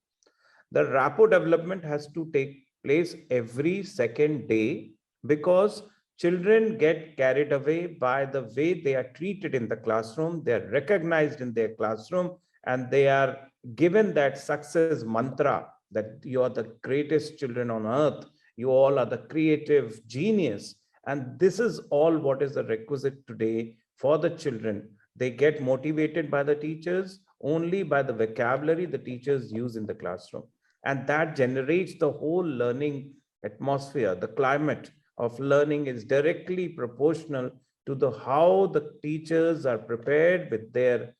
The rapport development has to take place every second day, because children get carried away by the way they are treated in the classroom. They are recognized in their classroom and they are given that success mantra that you are the greatest children on earth. You all are the creative genius. And this is all what is the requisite today for the children. They get motivated by the teachers only by the vocabulary the teachers use in the classroom. And that generates the whole learning atmosphere. The climate of learning is directly proportional to the how the teachers are prepared with their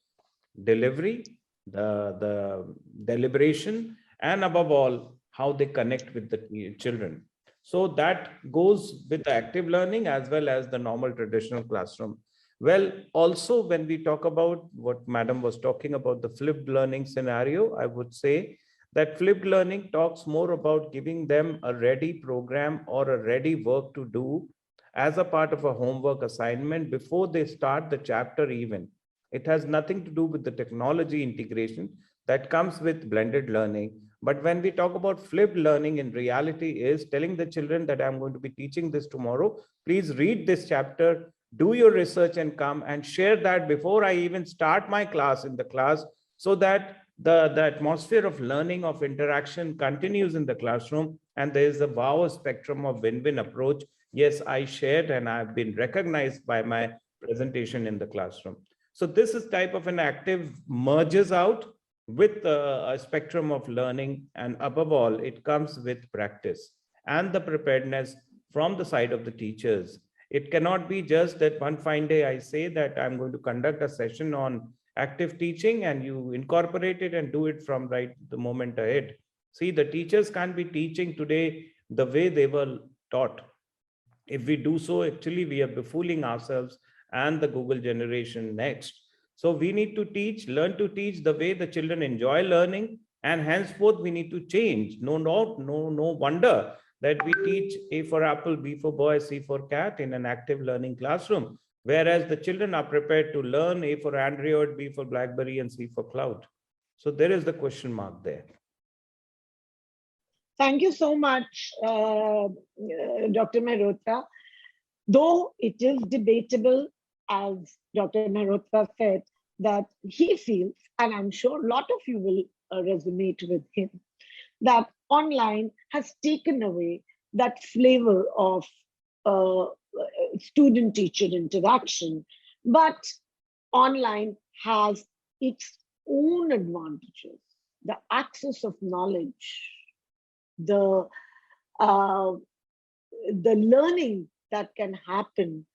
delivery, the deliberation, and above all, how they connect with the children. So that goes with the active learning as well as the normal traditional classroom. Well, also when we talk about what Madam was talking about, the flipped learning scenario, I would say that flipped learning talks more about giving them a ready program or a ready work to do as a part of a homework assignment before they start the chapter even. It has nothing to do with the technology integration that comes with blended learning. But when we talk about flipped learning, in reality is telling the children that I'm going to be teaching this tomorrow. Please read this chapter, do your research and come and share that before I even start my class in the class, so that the atmosphere of learning, of interaction continues in the classroom. And there is a wow spectrum of win-win approach. Yes, I shared and I've been recognized by my presentation in the classroom. So this is type of an active merges out with a spectrum of learning, and above all, it comes with practice and the preparedness from the side of the teachers. It cannot be just that one fine day I say that I'm going to conduct a session on active teaching and you incorporate it and do it from right the moment ahead. See, the teachers can't be teaching today the way they were taught. If we do so, actually we are befooling ourselves and the Google generation next. So we need to learn to teach the way the children enjoy learning, and henceforth we need to change. No wonder that we teach A for apple, B for boy, C for cat in an active learning classroom, whereas the children are prepared to learn A for Android, B for BlackBerry, and C for cloud. So there is the question mark there. Thank you so much, Dr. Mehrotra. Though it is debatable, as Dr. Mehrotra said, that he feels and I'm sure a lot of you will resonate with him, that online has taken away that flavor of student-teacher interaction, but online has its own advantages. The access of knowledge, the uh, the learning that can happen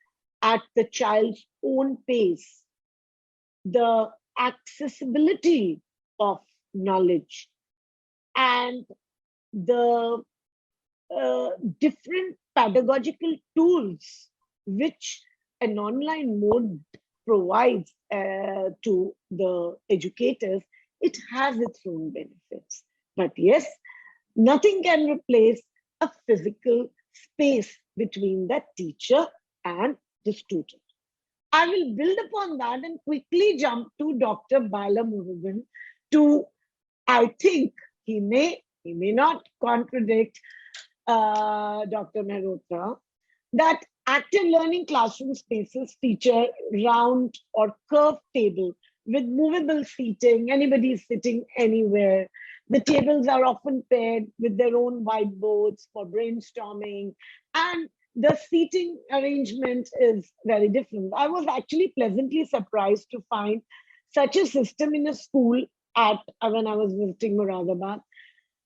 at the child's own pace, the accessibility of knowledge, and the different pedagogical tools which an online mode provides to the educators, it has its own benefits. But yes, nothing can replace a physical space between the teacher and the student. I will build upon that and quickly jump to Dr. Balamurugan to, I think he may not contradict Dr. Mehrotra, that active learning classroom spaces feature round or curved table with movable seating. Anybody is sitting anywhere. The tables are often paired with their own whiteboards for brainstorming, and the seating arrangement is very different. I was actually pleasantly surprised to find such a system in a school at when I was visiting Moradabad.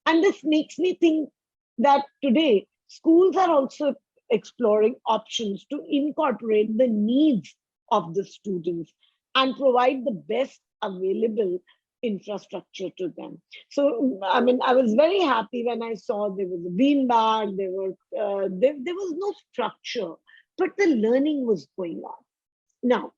And this makes me think that today schools are also exploring options to incorporate the needs of the students and provide the best available infrastructure to them. So, I mean, I was very happy when I saw there was a beanbag, there was no structure, but the learning was going on. Now,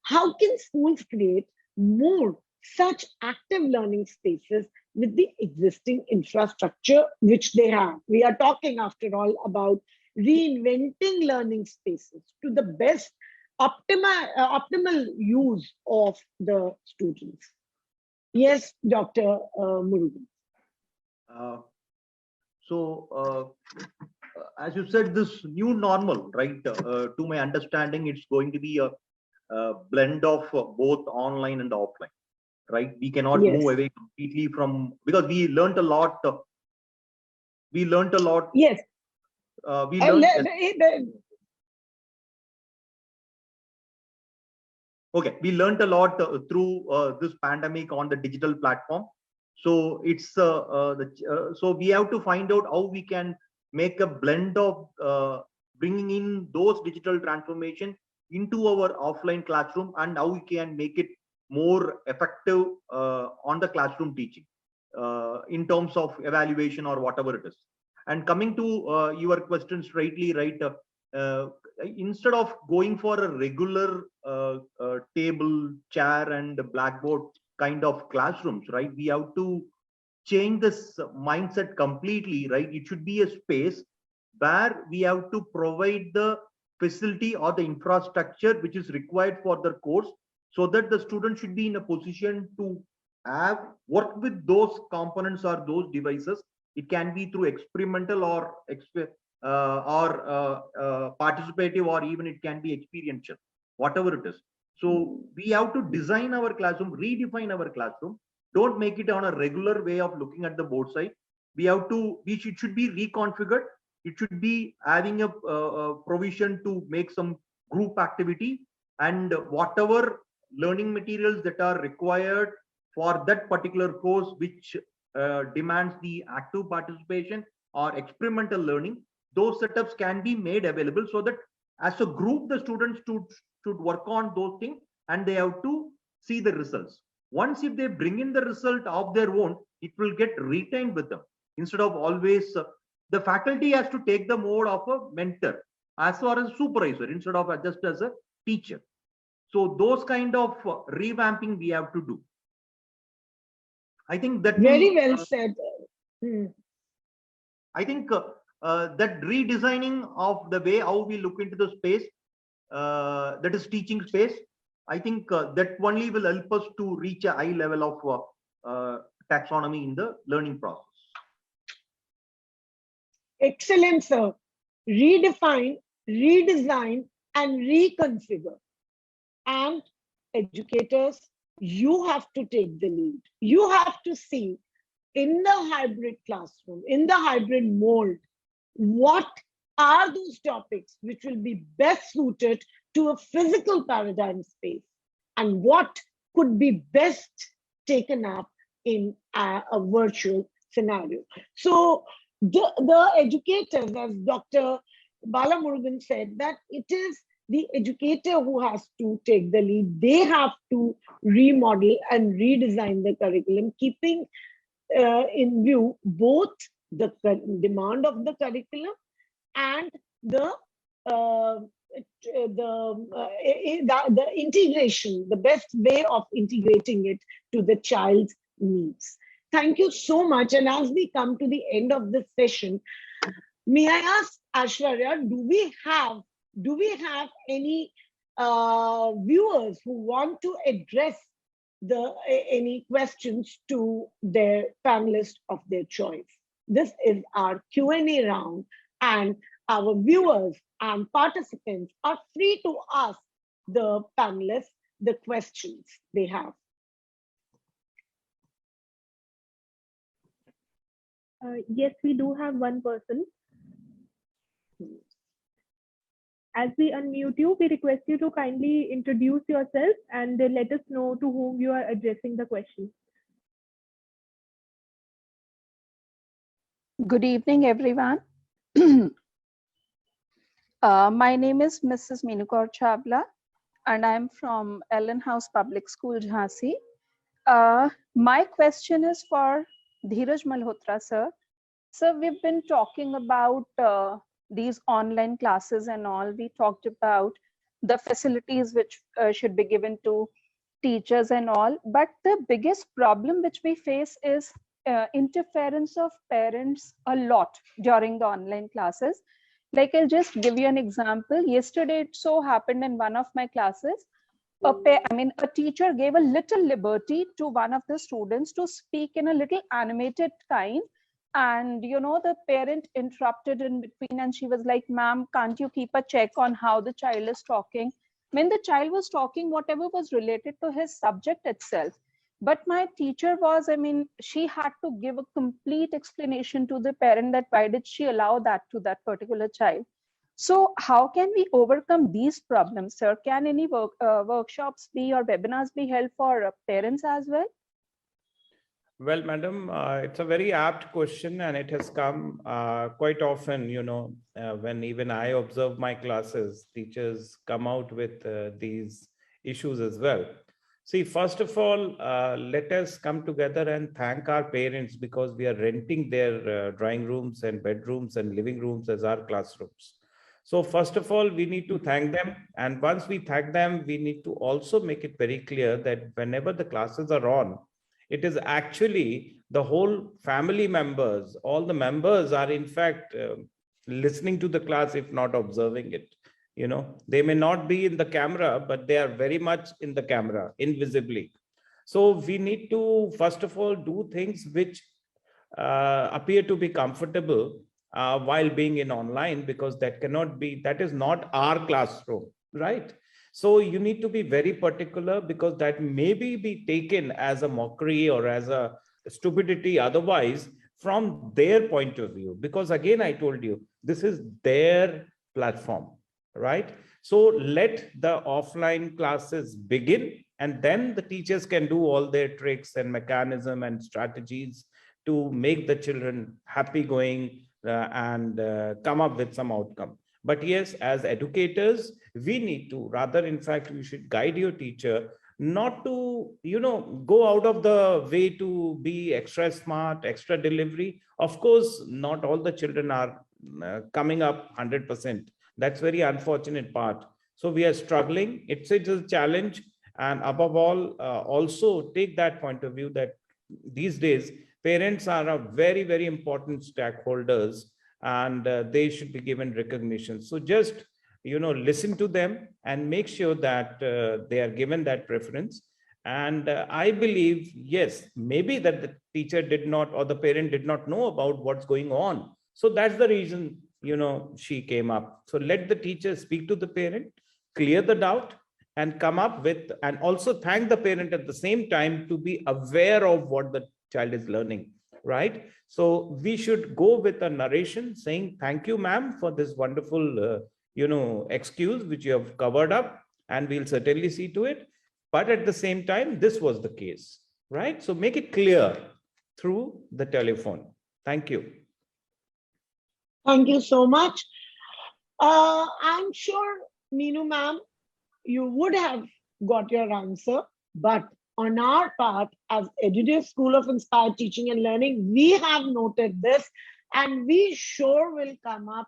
how can schools create more such active learning spaces with the existing infrastructure which they have? We are talking, after all, about reinventing learning spaces to the best optimal use of the students. Yes, Dr. Murugan. As you said, this new normal, right? To my understanding, it's going to be a blend of both online and offline, right? We cannot Yes. move away completely from, because we learned a lot. We learned a lot. Yes. We learned. Okay, we learned a lot through this pandemic on the digital platform. So it's so we have to find out how we can make a blend of bringing in those digital transformation into our offline classroom, and how we can make it more effective on the classroom teaching in terms of evaluation or whatever it is. And coming to your question straightly, right? Instead of going for a regular table, chair, and blackboard kind of classrooms, right? We have to change this mindset completely, right? It should be a space where we have to provide the facility or the infrastructure which is required for the course, so that the student should be in a position to have work with those components or those devices. It can be through experimental or participative, or even it can be experiential, whatever it is. So we have to design our classroom, redefine our classroom. Don't make it on a regular way of looking at the board side. We have to, should be reconfigured. It should be having a provision to make some group activity, and whatever learning materials that are required for that particular course, which demands the active participation or experimental learning, those setups can be made available, so that as a group the students should work on those things, and they have to see the results. Once if they bring in the result of their own, it will get retained with them, instead of always the faculty has to take the mode of a mentor as far as supervisor, instead of just as a teacher. So those kind of revamping we have to do. I think that very well said. I think that redesigning of the way how we look into the space, that is teaching space, I think that only will help us to reach a high level of taxonomy in the learning process. Excellent, sir. Redefine, redesign, and reconfigure. And educators, you have to take the lead. You have to see in the hybrid classroom, in the hybrid mold, what are those topics which will be best suited to a physical paradigm space, and what could be best taken up in a virtual scenario. So the educators, as Dr. Bala Murugan said, that it is the educator who has to take the lead. They have to remodel and redesign the curriculum, keeping in view both the demand of the curriculum and the integration, the best way of integrating it to the child's needs. Thank you so much. And as we come to the end of this session, may I ask Aishwarya, do we have any viewers who want to address any questions to their panelist of their choice? This is our Q&A round, and our viewers and participants are free to ask the panelists the questions they have. Yes, we do have one person. As we unmute you, we request you to kindly introduce yourself and let us know to whom you are addressing the question. Good evening, everyone. My name is Mrs. Meenukar Chavla, and I'm from Ellen House Public School, Jhansi. My question is for Dheeraj Malhotra, sir. So we've been talking about these online classes and all. We talked about the facilities which should be given to teachers and all. But the biggest problem which we face is interference of parents a lot during the online classes. Like, I'll just give you an example. Yesterday, it so happened in one of my classes, a teacher gave a little liberty to one of the students to speak in a little animated kind. And, you know, the parent interrupted in between and she was like, ma'am, can't you keep a check on how the child is talking? When the child was talking, whatever was related to his subject itself. But my teacher was, she had to give a complete explanation to the parent that why did she allow that to that particular child. So how can we overcome these problems, sir? Can any workshops be or webinars be held for parents as well? Well, madam, it's a very apt question, and it has come quite often, when even I observe my classes, teachers come out with these issues as well. See, first of all, let us come together and thank our parents, because we are renting their drawing rooms and bedrooms and living rooms as our classrooms. So first of all, we need to thank them. And once we thank them, we need to also make it very clear that whenever the classes are on, it is actually the whole family members, all the members are in fact listening to the class, if not observing it. They may not be in the camera, but they are very much in the camera, invisibly. So we need to, first of all, do things which appear to be comfortable while being in online, because that is not our classroom, right? So you need to be very particular, because that may be taken as a mockery or as a stupidity otherwise from their point of view, because again, I told you, this is their platform, right? So let the offline classes begin, and then the teachers can do all their tricks and mechanism and strategies to make the children happy going and come up with some outcome. But yes, as educators, we need to, rather, in fact, you should guide your teacher not to, go out of the way to be extra smart, extra delivery. Of course, not all the children are coming up 100%. That's very unfortunate part. So we are struggling. It's a challenge. And above all, also take that point of view that these days, parents are a very, very important stakeholders, and they should be given recognition. So just, listen to them and make sure that they are given that preference. And I believe, yes, maybe that the teacher did not, or the parent did not know about what's going on. So that's the reason, she came up. So let the teacher speak to the parent, clear the doubt, and come up with, and also thank the parent at the same time to be aware of what the child is learning, right? So we should go with a narration saying, thank you, ma'am, for this wonderful, excuse which you have covered up, and we'll certainly see to it. But at the same time, this was the case, right? So make it clear through the telephone. Thank you. Thank you so much. I'm sure, Meenu ma'am, you would have got your answer, but on our part, as Edudevs School of Inspired Teaching and Learning, we have noted this, and we sure will come up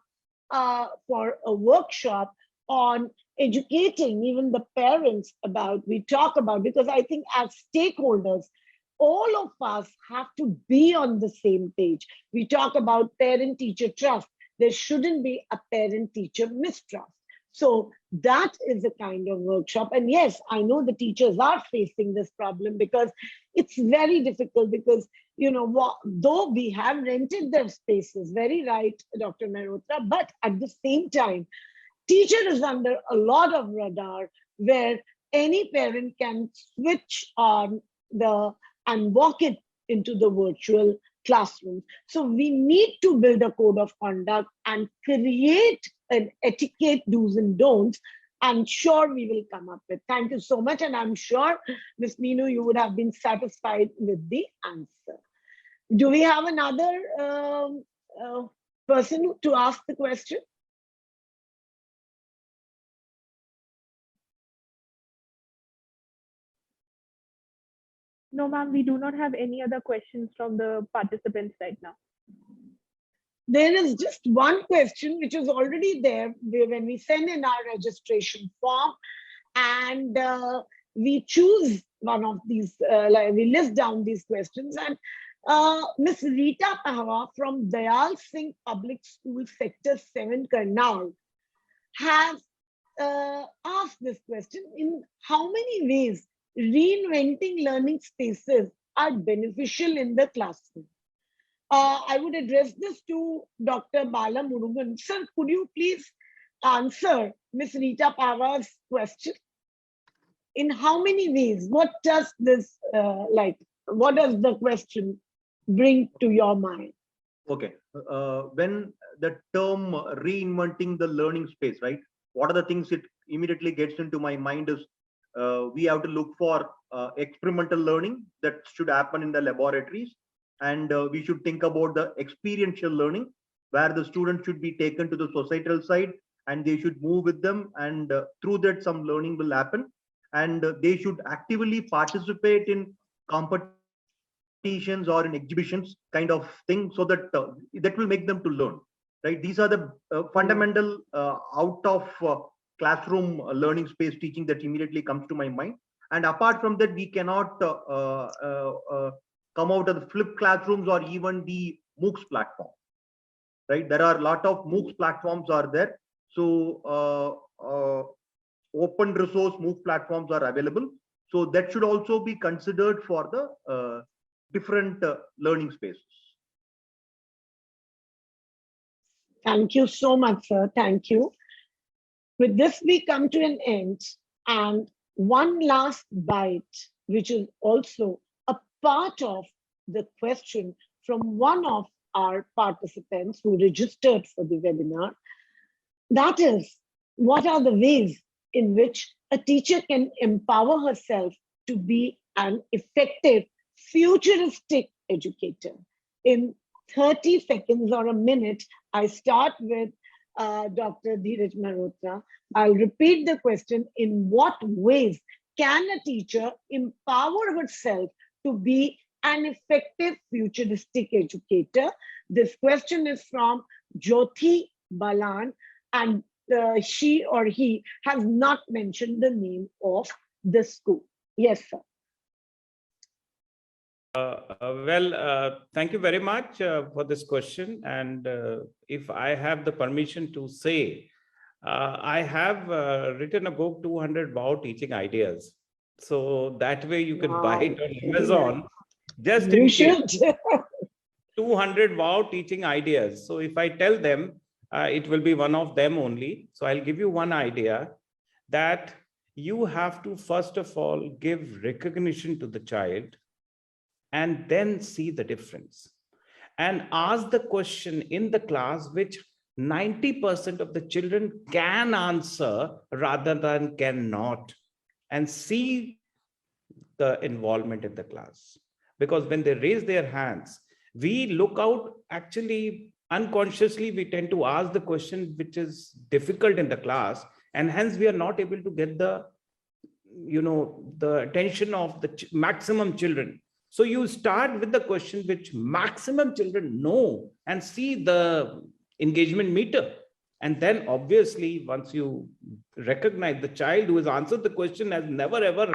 for a workshop on educating even the parents about, we talk about, because I think as stakeholders, all of us have to be on the same page. We talk about parent-teacher trust. There shouldn't be a parent-teacher mistrust. So that is a kind of workshop. And yes, I know the teachers are facing this problem because it's very difficult because, though we have rented their spaces, very right, Dr. Mehrotra, but at the same time, teacher is under a lot of radar where any parent can switch on and walk it into the virtual classroom. So we need to build a code of conduct and create an etiquette do's and don'ts. I'm sure we will come up with. Thank you so much. And I'm sure, Ms. Meenu, you would have been satisfied with the answer. Do we have another person to ask the question? No, ma'am, we do not have any other questions from the participants right now. There is just one question which is already there when we send in our registration form, and we choose one of these, we list down these questions, and Ms. Rita Pahwa from Dayal Singh Public School Sector 7, Karnal, has asked this question: in how many ways reinventing learning spaces are beneficial in the classroom? I would address this to Dr. Bala Murugan. Sir, could you please answer Ms. Rita Pava's question? In how many ways? What does this, what does the question bring to your mind? Okay. When the term reinventing the learning space, right? What are the things it immediately gets into my mind is we have to look for experimental learning that should happen in the laboratories. And we should think about the experiential learning where the students should be taken to the societal side and they should move with them. And through that, some learning will happen. And they should actively participate in competitions or in exhibitions kind of thing, so that that will make them to learn, right? These are the fundamental out of classroom learning space teaching that immediately comes to my mind. And apart from that, we cannot come out of the flipped classrooms or even the MOOCs platform, right? There are a lot of MOOCs platforms are there. So open resource MOOC platforms are available. So that should also be considered for the different learning spaces. Thank you so much, sir. Thank you. With this, we come to an end. And one last bite, which is also a part of the question from one of our participants who registered for the webinar. That is, what are the ways in which a teacher can empower herself to be an effective, futuristic educator? In 30 seconds or a minute, I start with Dr. Dheeraj Mehrotra. I'll repeat the question: in what ways can a teacher empower herself to be an effective futuristic educator? This question is from Jyoti Balan, and she or he has not mentioned the name of the school. Yes, sir. Thank you very much for this question. And if I have the permission to say, I have written a book, 200 Wow Teaching Ideas. So that way you can buy it on Amazon. Just in case. 200 Wow Teaching Ideas. So if I tell them, it will be one of them only. So I'll give you one idea that you have to first of all give recognition to the child and then see the difference and ask the question in the class which 90% of the children can answer rather than cannot, and see the involvement in the class. Because when they raise their hands, we look out, actually unconsciously we tend to ask the question which is difficult in the class, and hence we are not able to get the the attention of the maximum children. So you start with the question which maximum children know and see the engagement meter. And then obviously, once you recognize the child who has answered the question has never ever,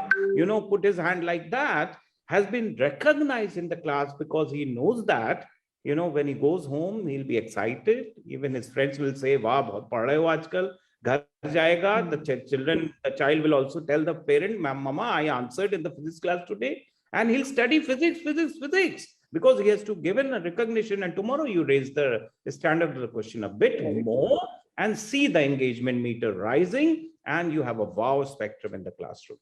put his hand like that, has been recognized in the class, because he knows that, when he goes home, he'll be excited. Even his friends will say, wow, bahut padh rahe ho aajkal. Ghar jayega, the child will also tell the parent, mama, I answered in the physics class today. And he'll study physics, because he has to give a recognition. And tomorrow you raise the standard of the question a bit more and see the engagement meter rising, and you have a wow spectrum in the classroom.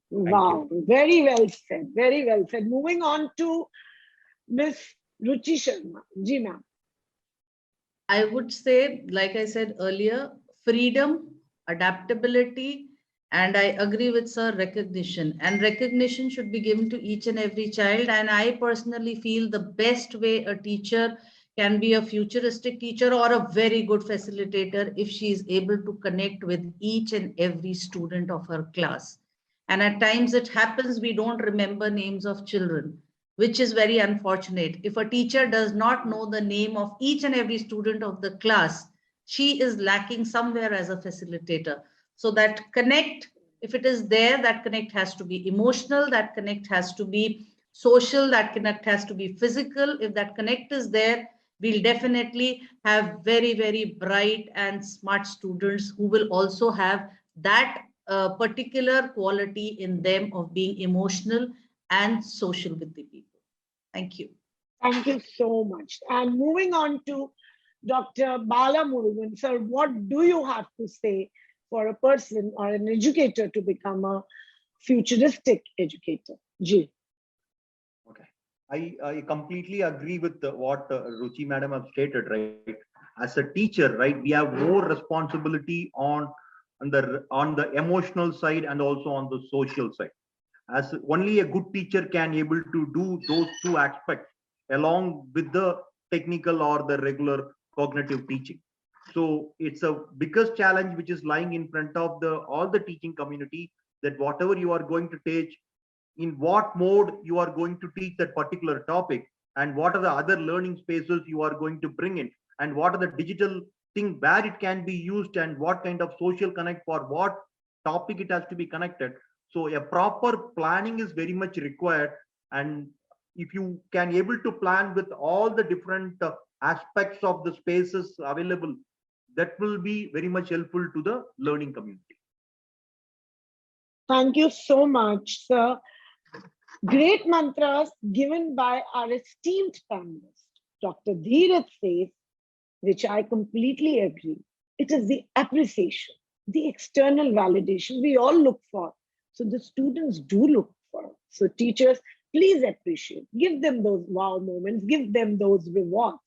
Wow, very well said, very well said. Moving on to Miss Ruchi Sharma. Ji ma'am. I would say, like I said earlier, freedom, adaptability, and I agree with sir, recognition. And recognition should be given to each and every child. And I personally feel the best way a teacher can be a futuristic teacher or a very good facilitator if she is able to connect with each and every student of her class. And at times it happens we don't remember names of children, which is very unfortunate. If a teacher does not know the name of each and every student of the class, she is lacking somewhere as a facilitator. So that connect, if it is there, that connect has to be emotional, that connect has to be social, that connect has to be physical. If that connect is there, we'll definitely have very, very bright and smart students who will also have that particular quality in them of being emotional and social with the people. Thank you. Thank you so much. And moving on to Dr. Bala Murugan, sir, what do you have to say for a person or an educator to become a futuristic educator? Ji. Okay, I completely agree with what Ruchi madam have stated, right? As a teacher, right, we have more responsibility on the emotional side and also on the social side. As only a good teacher can able to do those two aspects along with the technical or the regular cognitive teaching. So it's a biggest challenge which is lying in front of all the teaching community, that whatever you are going to teach, in what mode you are going to teach that particular topic, and what are the other learning spaces you are going to bring in, and what are the digital thing where it can be used, and what kind of social connect for what topic it has to be connected. So a proper planning is very much required. And if you can able to plan with all the different aspects of the spaces available, that will be very much helpful to the learning community. Thank you so much, sir. Great mantras given by our esteemed panelist. Dr. Dheeraj says, which I completely agree, it is the appreciation, the external validation we all look for. So the students do look for. So teachers, please appreciate, give them those wow moments, give them those rewards.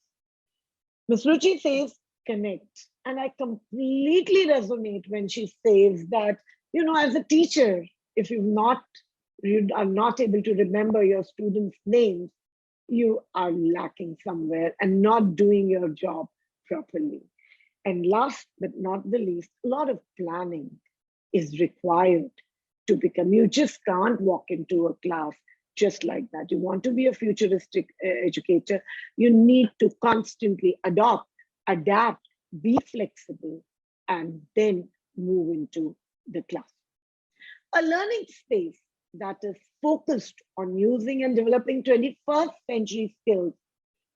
Ms. Ruchi says, connect. And I completely resonate when she says that, as a teacher, if you are not able to remember your students' names, you are lacking somewhere and not doing your job properly. And last but not the least, a lot of planning is required to become. You just can't walk into a class just like that. You want to be a futuristic educator, you need to constantly adapt, be flexible, and then move into the class. A learning space that is focused on using and developing 21st century skills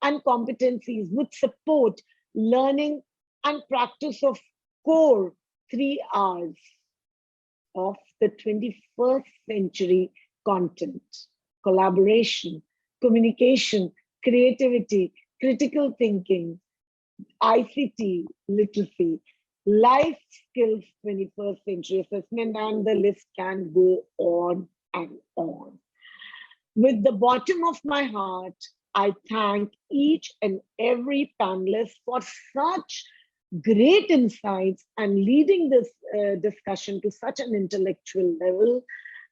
and competencies would support learning and practice of core 3 R's of the 21st century content: collaboration, communication, creativity, critical thinking, ICT literacy, life skills 21st century assessment, and the list can go on and on. With the bottom of my heart, I thank each and every panelist for such great insights and leading this discussion to such an intellectual level.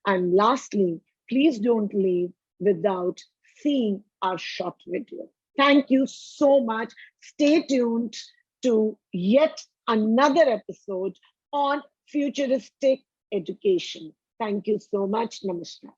And lastly, please don't leave without seeing our short video. Thank you so much. Stay tuned to yet another episode on futuristic education. Thank you so much. Namaskar.